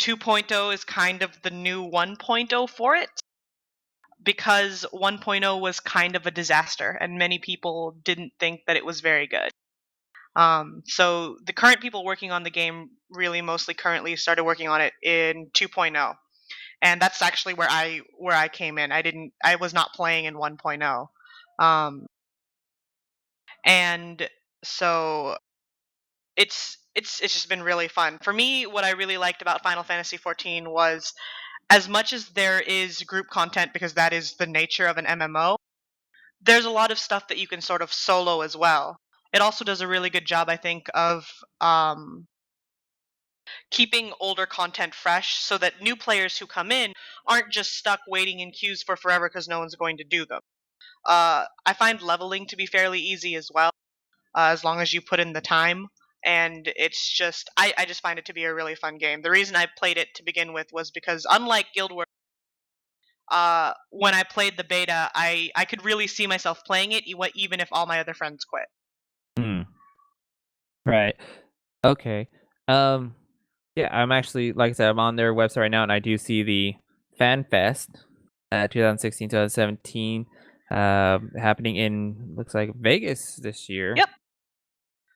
2.0 is kind of the new 1.0 for it, because 1.0 was kind of a disaster and many people didn't think that it was very good. So the current people working on the game really mostly currently started working on it in 2.0. And that's actually where I came in. I was not playing in 1.0. Um, and so it's just been really fun. For me, what I really liked about Final Fantasy 14 was, as much as there is group content because that is the nature of an MMO, there's a lot of stuff that you can sort of solo as well. It also does a really good job, I think, of keeping older content fresh so that new players who come in aren't just stuck waiting in queues for forever because no one's going to do them. I find leveling to be fairly easy as well, as long as you put in the time. And it's just, I just find it to be a really fun game. The reason I played it to begin with was because, unlike Guild Wars, when I played the beta, I could really see myself playing it, even if all my other friends quit. Hmm. Right. Okay. Um. Yeah, I'm actually, like I said, I'm on their website right now, and I do see the Fan Fest, 2016, 2017, happening in, looks like, Vegas this year. Yep.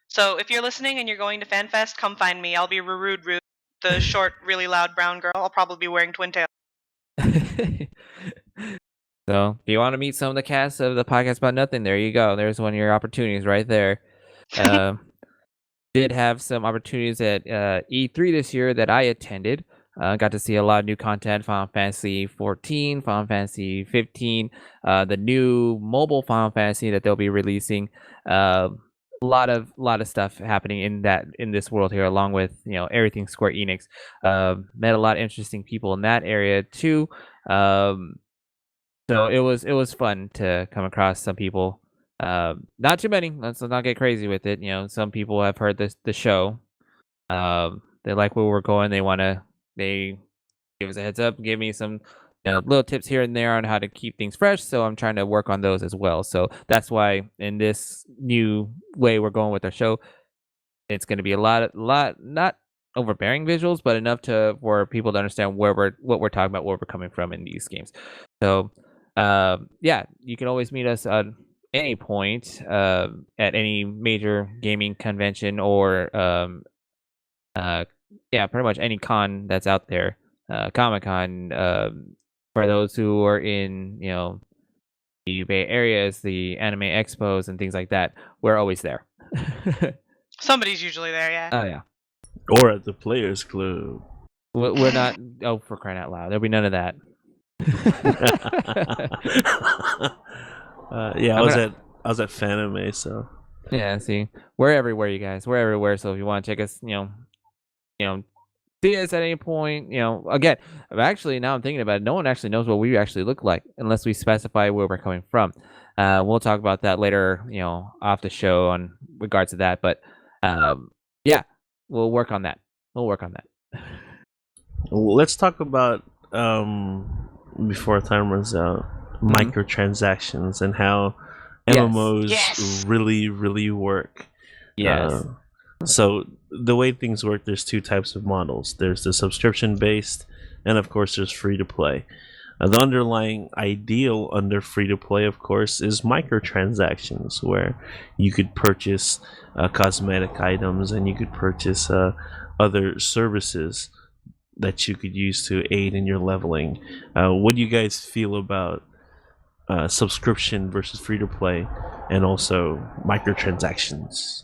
So if you're listening and you're going to FanFest, come find me. I'll be Rude, the short, really loud brown girl. I'll probably be wearing twin tails. So, if you want to meet some of the cast of the podcast about nothing, there you go. There's one of your opportunities right there. Did have some opportunities at E3 this year that I attended. Got to see a lot of new content: Final Fantasy 14, Final Fantasy 15, the new mobile Final Fantasy that they'll be releasing. A lot of stuff happening in this world here, along with everything Square Enix. Met a lot of interesting people in that area too. So it was fun to come across some people. Not too many. Let's not get crazy with it. Some people have heard the show. They like where we're going. They give us a heads up, give me some little tips here and there on how to keep things fresh. So I'm trying to work on those as well. So that's why in this new way we're going with our show, it's going to be a lot not overbearing visuals, but enough for people to understand what we're talking about, where we're coming from in these games. So yeah, you can always meet us at any point at any major gaming convention or yeah, pretty much any con that's out there. Comic-Con, for those who are in the Bay Areas, the anime expos and things like that, we're always there. Somebody's usually there, yeah. Oh yeah. Or at the Players Club. We're not. Oh, for crying out loud! There'll be none of that. Yeah, I was at Fanime, so yeah. See, we're everywhere, you guys. We're everywhere. So if you want to check us, see us at any point. Again, now I'm thinking about it. No one actually knows what we actually look like unless we specify where we're coming from. We'll talk about that later. Off the show on regards to that. But yeah, we'll work on that. Well, let's talk about before our time runs out, microtransactions and how MMOs really work. Yes. So the way things work, there's two types of models. There's the subscription based, and of course there's free to play. The underlying ideal under free to play, of course, is microtransactions, where you could purchase cosmetic items and you could purchase other services that you could use to aid in your leveling. What do you guys feel about subscription versus free to play, and also microtransactions?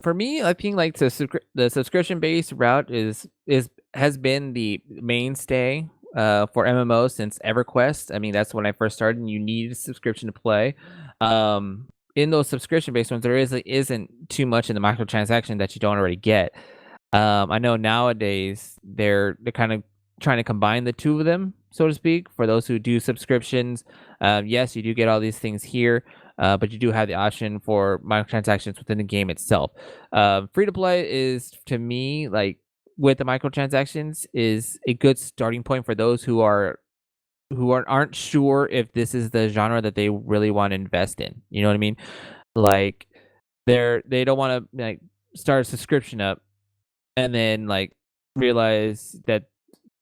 For me, I think like the subscription based route has been the mainstay for MMOs since EverQuest. I mean, that's when I first started, and you needed a subscription to play. In those subscription based ones, there isn't too much in the microtransaction that you don't already get. I know nowadays they're kind of trying to combine the two of them. so to speak, for those who do subscriptions. Yes, you do get all these things here, but you do have the option for microtransactions within the game itself. Free to play is, to me, like with the microtransactions, is a good starting point for those who aren't sure if this is the genre that they really want to invest in. You know what I mean? Like they don't want to like start a subscription up and then like realize that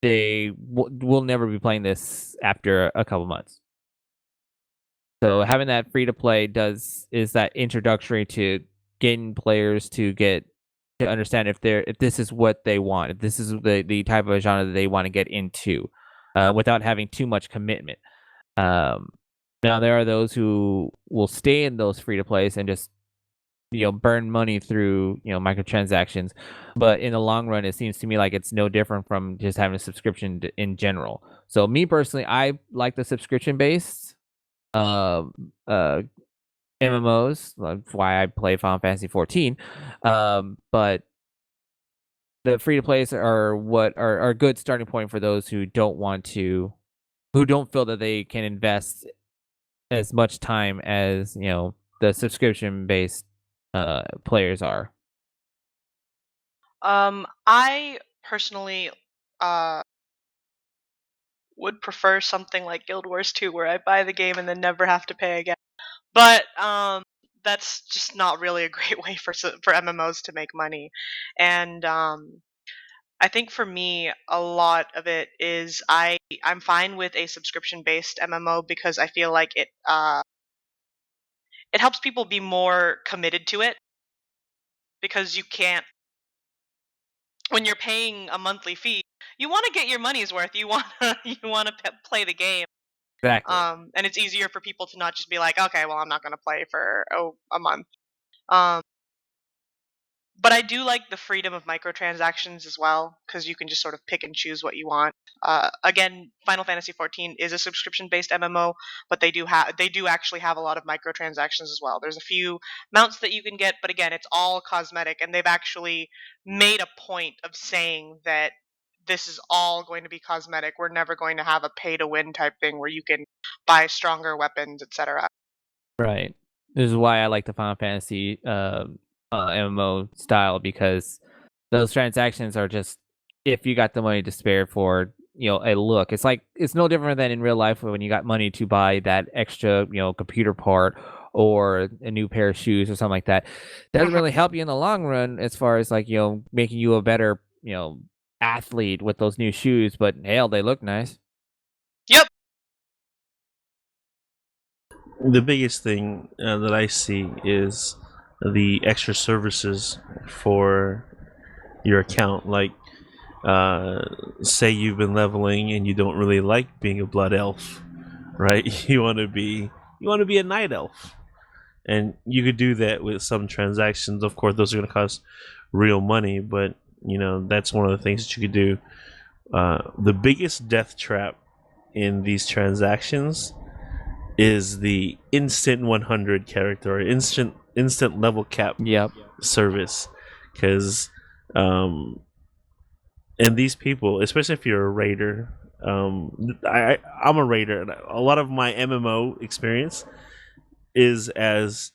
they will never be playing this after a couple months. So having that free to play is that introductory to getting players to understand if this is what they want, if this is the type of genre that they want to get into, without having too much commitment. Um, Now there are those who will stay in those free to plays and just burn money through microtransactions, but in the long run it seems to me like it's no different from just having a subscription in general. So me personally, I like the subscription based uh uh MMOs. That's why I play Final Fantasy 14. But the free to plays are what are a good starting point for those who don't feel that they can invest as much time as the subscription based players are. I personally uh, would prefer something like Guild Wars 2, where I buy the game and then never have to pay again. But that's just not really a great way for MMOs to make money. And I think for me, a lot of it is I'm fine with a subscription based MMO because I feel like it helps people be more committed to it, because you can't, when you're paying a monthly fee, you want to get your money's worth. You want to you want to play the game. Exactly. And it's easier for people to not just be like, okay, well, I'm not going to play for a month. Um, but I do like the freedom of microtransactions as well, because you can just sort of pick and choose what you want. Again, Final Fantasy 14 is a subscription-based MMO, but they do actually have a lot of microtransactions as well. There's a few mounts that you can get, but again, it's all cosmetic, and they've actually made a point of saying that this is all going to be cosmetic. We're never going to have a pay-to-win type thing where you can buy stronger weapons, etc. Right. This is why I like the Final Fantasy MMO style, because those transactions are just, if you got the money to spare for a look. It's no different than in real life when you got money to buy that extra computer part or a new pair of shoes or something like that. Doesn't really help you in the long run as far as like making you a better athlete with those new shoes, but hell, they look nice. Yep. The biggest thing that I see is the extra services for your account. Like, say you've been leveling and you don't really like being a blood elf, right? You want to be a night elf, and you could do that with some transactions. Of course, those are going to cost real money, but that's one of the things that you could do. The biggest death trap in these transactions is the instant 100 character, or instant level cap Yep. service, because and these people, especially if you're a raider, I'm a raider, and a lot of my MMO experience is as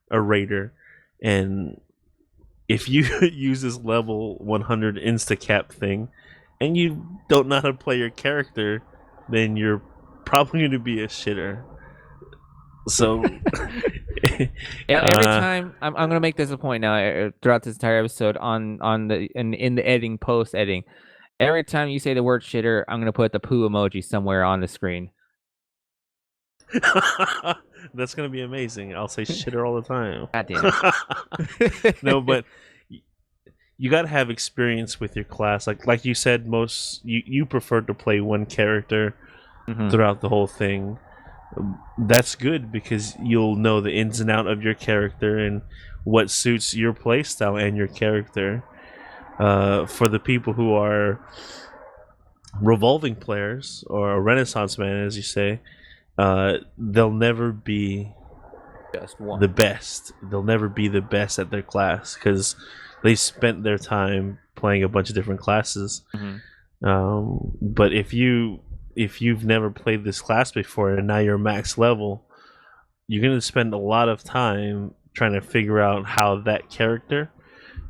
a raider, and if you use this level 100 insta cap thing and you don't know how to play your character, then you're probably going to be a shitter. So Every time I'm gonna make this a point now, throughout this entire episode on the in the editing, post editing. Every time you say the word shitter, I'm gonna put the poo emoji somewhere on the screen. that's going to be amazing. I'll say shitter all the time. God damn it. No, but you got to have experience with your class. Like you said, you prefer to play one character throughout the whole thing. That's good, because you'll know the ins and out of your character and what suits your playstyle and your character. For the people who are revolving players, or Renaissance man, as you say, they'll never be Just one. the best. They'll never be the best at their class, because they spent their time playing a bunch of different classes. But if you if you've never played this class before and now you're max level, you're going to spend a lot of time trying to figure out how that character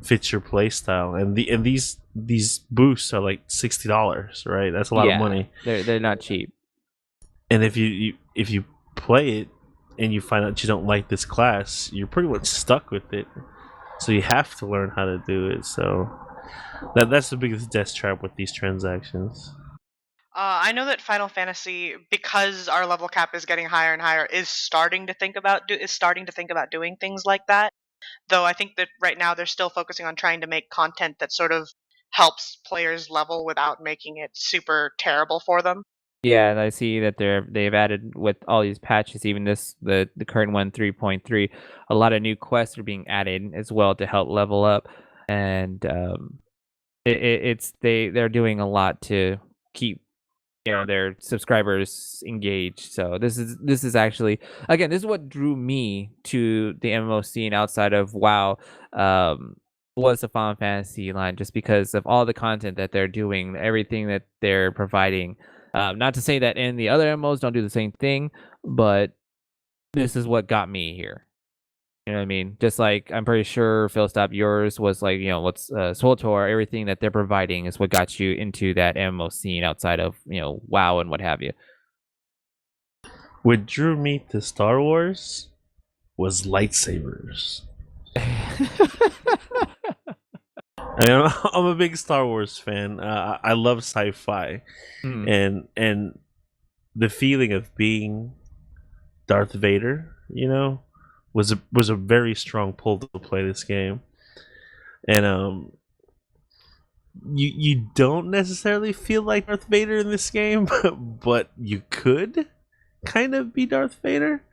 fits your playstyle. And these boosts are like $60, right? That's a lot of money. They're not cheap. And if you play it and you find out you don't like this class, you're pretty much stuck with it. So you have to learn how to do it. So that's the biggest death trap with these transactions. I know that Final Fantasy, because our level cap is getting higher and higher, is starting to think about doing things like that. Though I think that right now they're still focusing on trying to make content that sort of helps players level without making it super terrible for them. Yeah, and I see that they've added with all these patches, even the current one 3.3, a lot of new quests are being added as well to help level up, and it's they're doing a lot to keep their subscribers engaged. So this is actually, again, this is what drew me to the MMO scene outside of WoW. Was the Final Fantasy line, just because of all the content that they're doing, everything that they're providing. Not to say that in the other MMOs don't do the same thing, but this is what got me here. You know what I mean? Just like I'm pretty sure Phil Stop, yours was like, what's Swoltor, everything that they're providing is what got you into that MMO scene outside of, WoW and what have you. What drew me to Star Wars was lightsabers. I'm a big Star Wars fan. I love sci-fi, and the feeling of being Darth Vader, was a very strong pull to play this game. And you don't necessarily feel like Darth Vader in this game, but you could kind of be Darth Vader.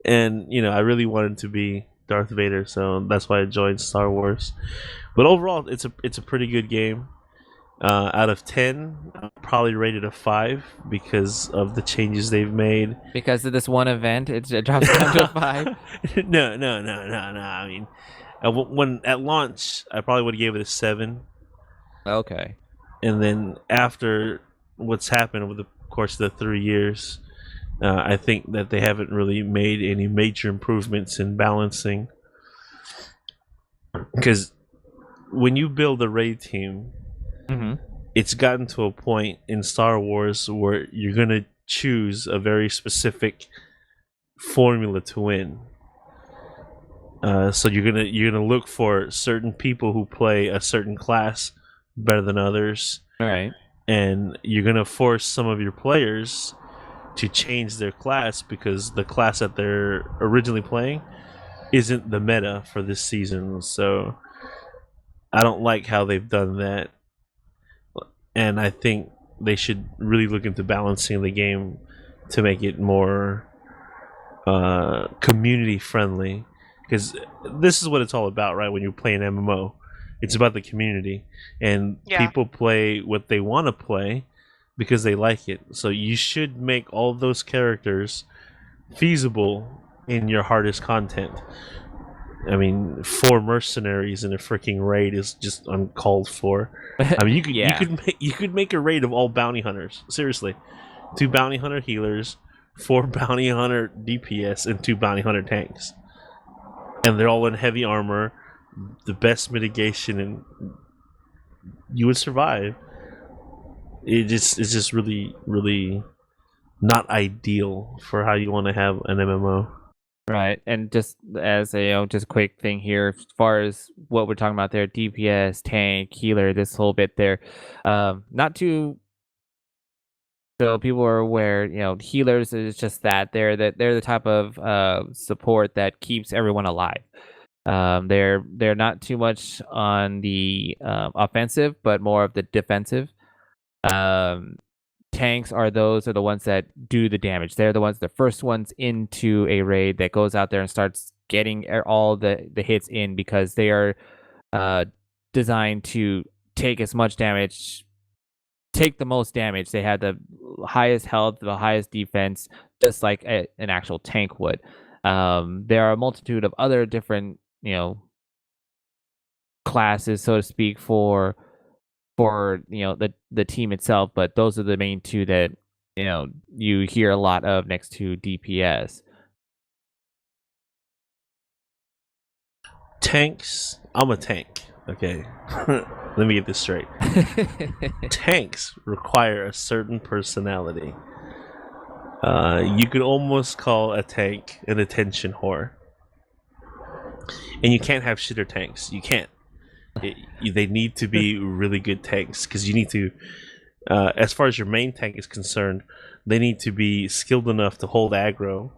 And I really wanted to be Darth Vader, so that's why I joined Star Wars. But overall, it's a pretty good game. Out of 10, I'll probably rated a 5 because of the changes they've made. Because of this one event, it drops down to a 5. No. I mean, when at launch, I probably would have gave it a 7. Okay. And then after what's happened over the course of the 3 years, I think that they haven't really made any major improvements in balancing. Because when you build a raid team, it's gotten to a point in Star Wars where you're going to choose a very specific formula to win. So you're gonna look for certain people who play a certain class better than others. All right. And you're gonna force some of your players to change their class because the class that they're originally playing isn't the meta for this season. So I don't like how they've done that, and I think they should really look into balancing the game to make it more community friendly, because this is what it's all about, right? When you play an MMO, it's about the community, and people play what they want to play because they like it. So you should make all of those characters feasible in your hardest content. I mean, 4 mercenaries in a freaking raid is just uncalled for. I mean, you could make a raid of all bounty hunters. Seriously, 2 bounty hunter healers, 4 bounty hunter DPS, and 2 bounty hunter tanks, and they're all in heavy armor, the best mitigation, and you would survive. It's just really, really not ideal for how you want to have an MMO. Right, and just as a just a quick thing here, as far as what we're talking about there, DPS, tank, healer, this whole bit there, not too. So people are aware, healers is just that they're the type of support that keeps everyone alive. They're not too much on the offensive, but more of the defensive. Tanks are the ones that do the damage. They're the first ones into a raid that goes out there and starts getting all the hits in, because they are designed to take as much damage, take the most damage. They have the highest health, the highest defense, just like an actual tank would. There are a multitude of other different, classes, so to speak, for the team itself, but those are the main two that you hear a lot of next to DPS. Tanks. I'm a tank. Okay. Let me get this straight. Tanks require a certain personality. You could almost call a tank an attention whore. And you can't have shitter tanks. You can't. They need to be really good tanks because you need to, as far as your main tank is concerned, they need to be skilled enough to hold aggro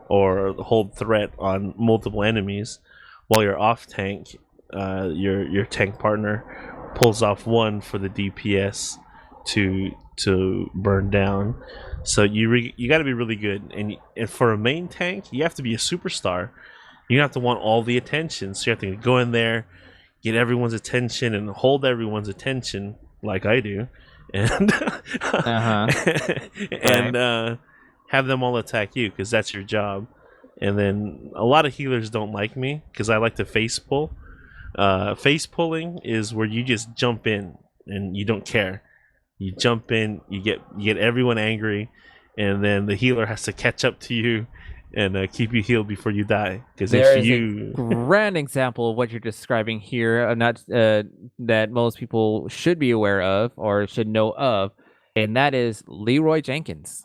or hold threat on multiple enemies, while your off tank, your tank partner, pulls off one for the DPS to burn down. So you got to be really good, and for a main tank, you have to be a superstar. You have to want all the attention, so you have to go in there, get everyone's attention, and hold everyone's attention like I do, and and have them all attack you because that's your job. And then a lot of healers don't like me because I like to face pull. Face pulling is where you just jump in and you don't care. You jump in, you get everyone angry, and then the healer has to catch up to you and keep you healed before you die. Because if you a grand example of what you're describing here, not that most people should be aware of or should know of, and that is Leroy Jenkins.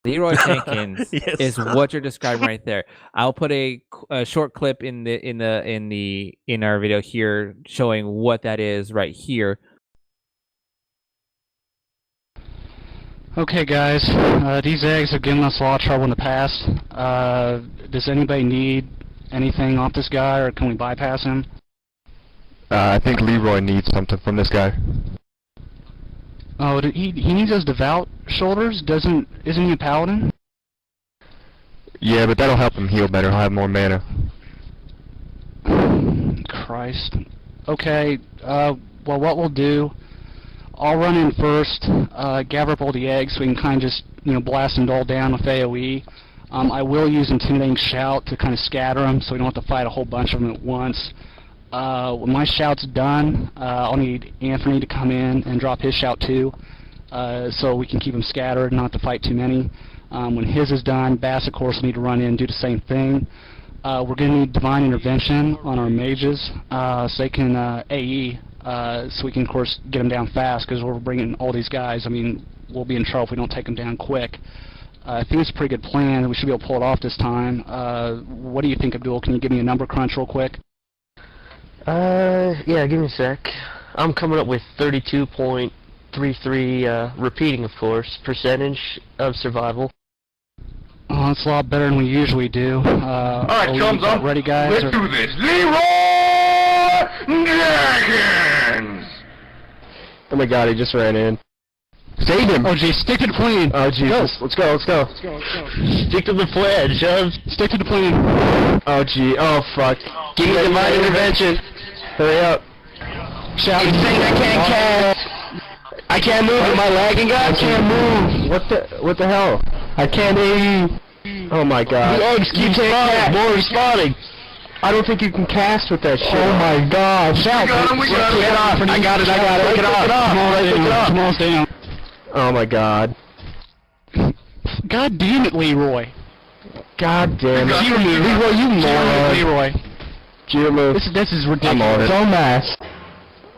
Leroy Jenkins Yes. is what you're describing right there. I'll put a short clip in our video here showing what that is right here. Okay, guys, these eggs have given us a lot of trouble in the past. Does anybody need anything off this guy, or can we bypass him? I think Leroy needs something from this guy. Oh, he needs those devout shoulders. Isn't he a paladin? Yeah, but that'll help him heal better. He'll have more mana. Christ. Okay, well, what we'll do, I'll run in first, gather up all the eggs so we can kind of just, blast them all down with AoE. I will use Intimidating Shout to kind of scatter them so we don't have to fight a whole bunch of them at once. When my shout's done, I'll need Anthony to come in and drop his shout too, so we can keep them scattered, not to fight too many. When his is done, Bass, of course, will need to run in and do the same thing. We're going to need Divine Intervention on our mages, so they can AE, so we can, of course, get them down fast, because we're bringing all these guys. I mean, we'll be in trouble if we don't take them down quick. I think it's a pretty good plan. We should be able to pull it off this time. What do you think, Abdul? Can you give me a number crunch real quick? Yeah, give me a sec. I'm coming up with 32.33, repeating, of course, percentage of survival. Oh, that's a lot better than we usually do. Alright, chums up. Ready, guys? Let's do this. Leroy Jenkins! Oh my god, he just ran in. Save him! Oh, gee, stick to the plan. Oh Jesus, let's go. Stick to the plan, Chubs. Stick to the plan. Oh gee, oh fuck. Give me Divine Intervention. Hurry up. Shout. He's saying I can't cast. I can't move. Am I lagging, guys? I can't move. What the hell? I can't AE. Oh my god. The eggs keep spawning. More respawning. I don't think you can cast with that shit. Oh my god. Shout. We got him. Take it off. I got it. Take it off. Come on, stay down. Oh my god. God damn it, Leroy. God damn it. Leroy, you moron. Leroy. Geomove. This is ridiculous. I'm on it. So mass.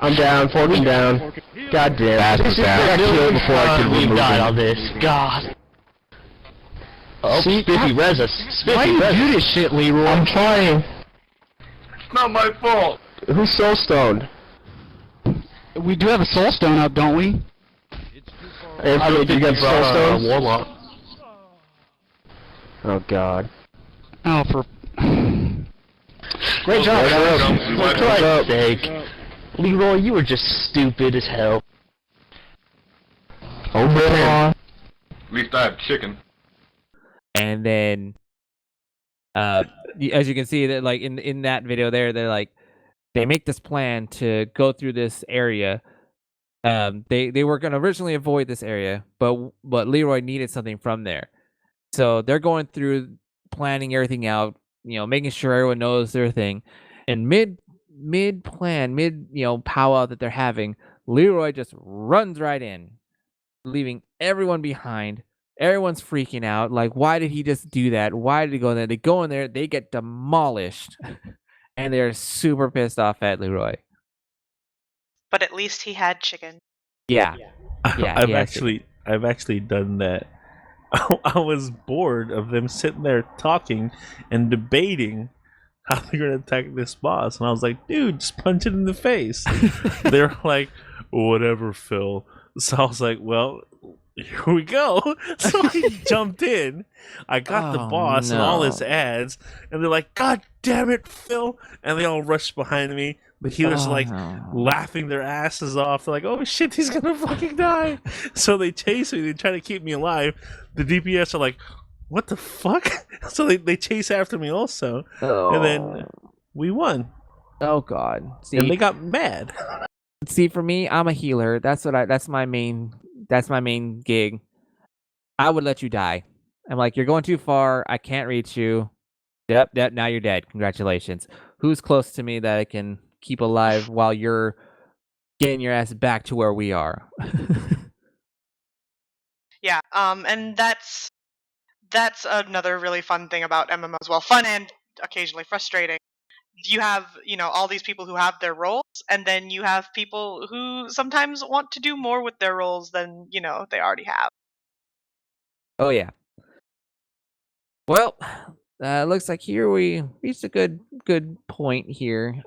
I'm down, Forking down. God damn it. This is I got killed before I could we've remove died him. on this. God. Oh, See, Spiffy res us. Why do Spiffy you res do us. this shit, Leroy? I'm trying. It's not my fault. Who's soul stoned? We do have a soul stone up, don't we? Anthony, do you got soul stones? Warlock. Oh god. Oh, for... Great job, What's guys. up? For What's Christ's up? sake. Leroy, you were just stupid as hell. Over At least I have chicken. And then as you can see that, like, in that video there, they're like, they make this plan to go through this area. They were going to originally avoid this area, but Leroy needed something from there. So they're going through planning everything out, making sure everyone knows their thing. And mid plan, powwow that they're having, Leroy just runs right in, leaving everyone behind, Everyone's freaking out. Like, why did he just do that? Why did he go in there? They go in there, they get demolished, and they're super pissed off at Leroy. But at least he had chicken. Yeah, yeah. I've actually done that. I was bored of them sitting there talking and debating how they're gonna attack this boss, and I was like, dude, just punch it in the face. They're like, whatever, Phil. So I was like, well, here we go. So I jumped in. I got the boss and all his ads, and they're like, God damn it, Phil! And they all rushed behind me. The healers are like laughing their asses off. They're like, oh shit, he's gonna fucking die. So they chase me. They try to keep me alive. The DPS are like, what the fuck? So they chase after me also. And then we won. Oh god. See, and they got mad. See, for me, I'm a healer. That's my main gig. I would let you die. I'm like, you're going too far. I can't reach you. Yep, now you're dead. Congratulations. Who's close to me that I can keep alive while you're getting your ass back to where we are? Yeah, and that's another really fun thing about MMOs. Well, fun and occasionally frustrating. You have, all these people who have their roles, and then you have people who sometimes want to do more with their roles than, they already have. Oh, yeah. Well, looks like here we reached a good point here.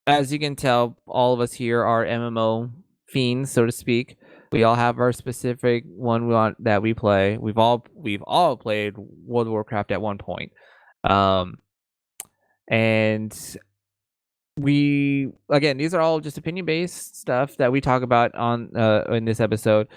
As you can tell, all of us here are MMO fiends, so to speak. We all have our specific one that we play. We've all played World of Warcraft at one point. And these are all just opinion based stuff that we talk about on in this episode.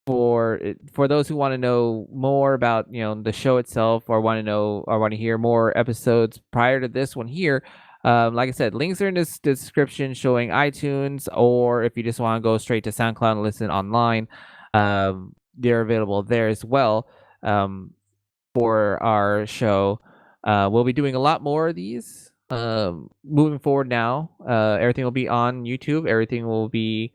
For those who want to know more about the show itself, or want to hear more episodes prior to this one here, like I said, links are in this description showing iTunes, or if you just want to go straight to SoundCloud and listen online, they're available there as well. For our show, we'll be doing a lot more of these moving forward. Now, everything will be on YouTube. Everything will be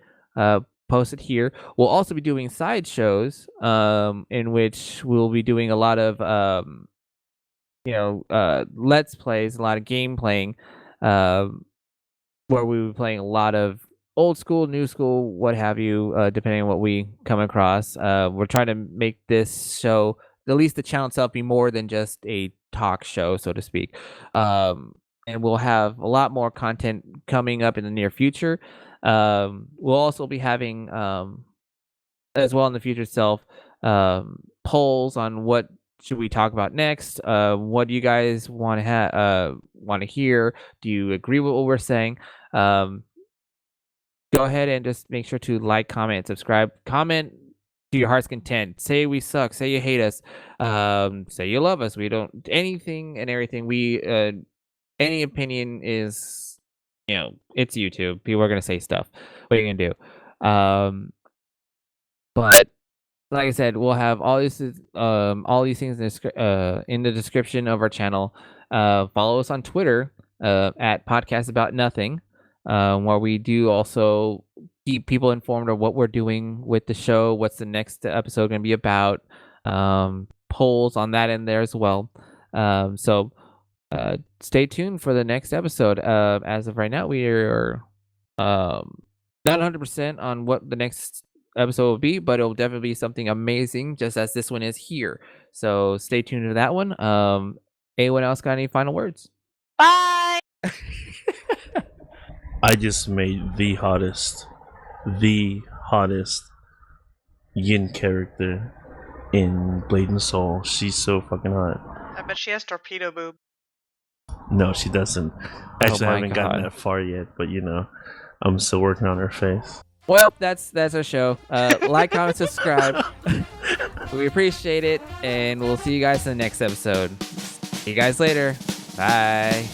posted here. We'll also be doing side shows, in which we'll be doing a lot of let's plays, a lot of game playing, where we'll be playing a lot of old school, new school, what have you, depending on what we come across. We're trying to make this show, at least the channel itself, be more than just a talk show, so to speak. And we'll have a lot more content coming up in the near future. We'll also be having, as well in the future itself, polls on what should we talk about next. What do you guys want to hear? Do you agree with what we're saying? Go ahead and just make sure to like, comment, subscribe, comment to your heart's content. Say we suck. Say you hate us. Say you love us. We don't anything and everything. Any opinion is, it's YouTube. People are gonna say stuff. What are you gonna do? But like I said, we'll have all these things in the description of our channel. Follow us on Twitter at Podcast About Nothing, where we do also keep people informed of what we're doing with the show, what's the next episode going to be about, polls on that end there as well. So stay tuned for the next episode. As of right now, we are not 100% on what the next episode will be, but it'll definitely be something amazing, just as this one is here. So stay tuned to that one. Anyone else got any final words? Bye! I just made the hottest Yin character in Blade and Soul. She's so fucking hot. I bet she has torpedo boob. No, she doesn't. Actually, I haven't gotten God. that far yet, but I'm still working on her face. Well, that's our show. Like, comment, subscribe. We appreciate it, and we'll see you guys in the next episode. See you guys later. Bye.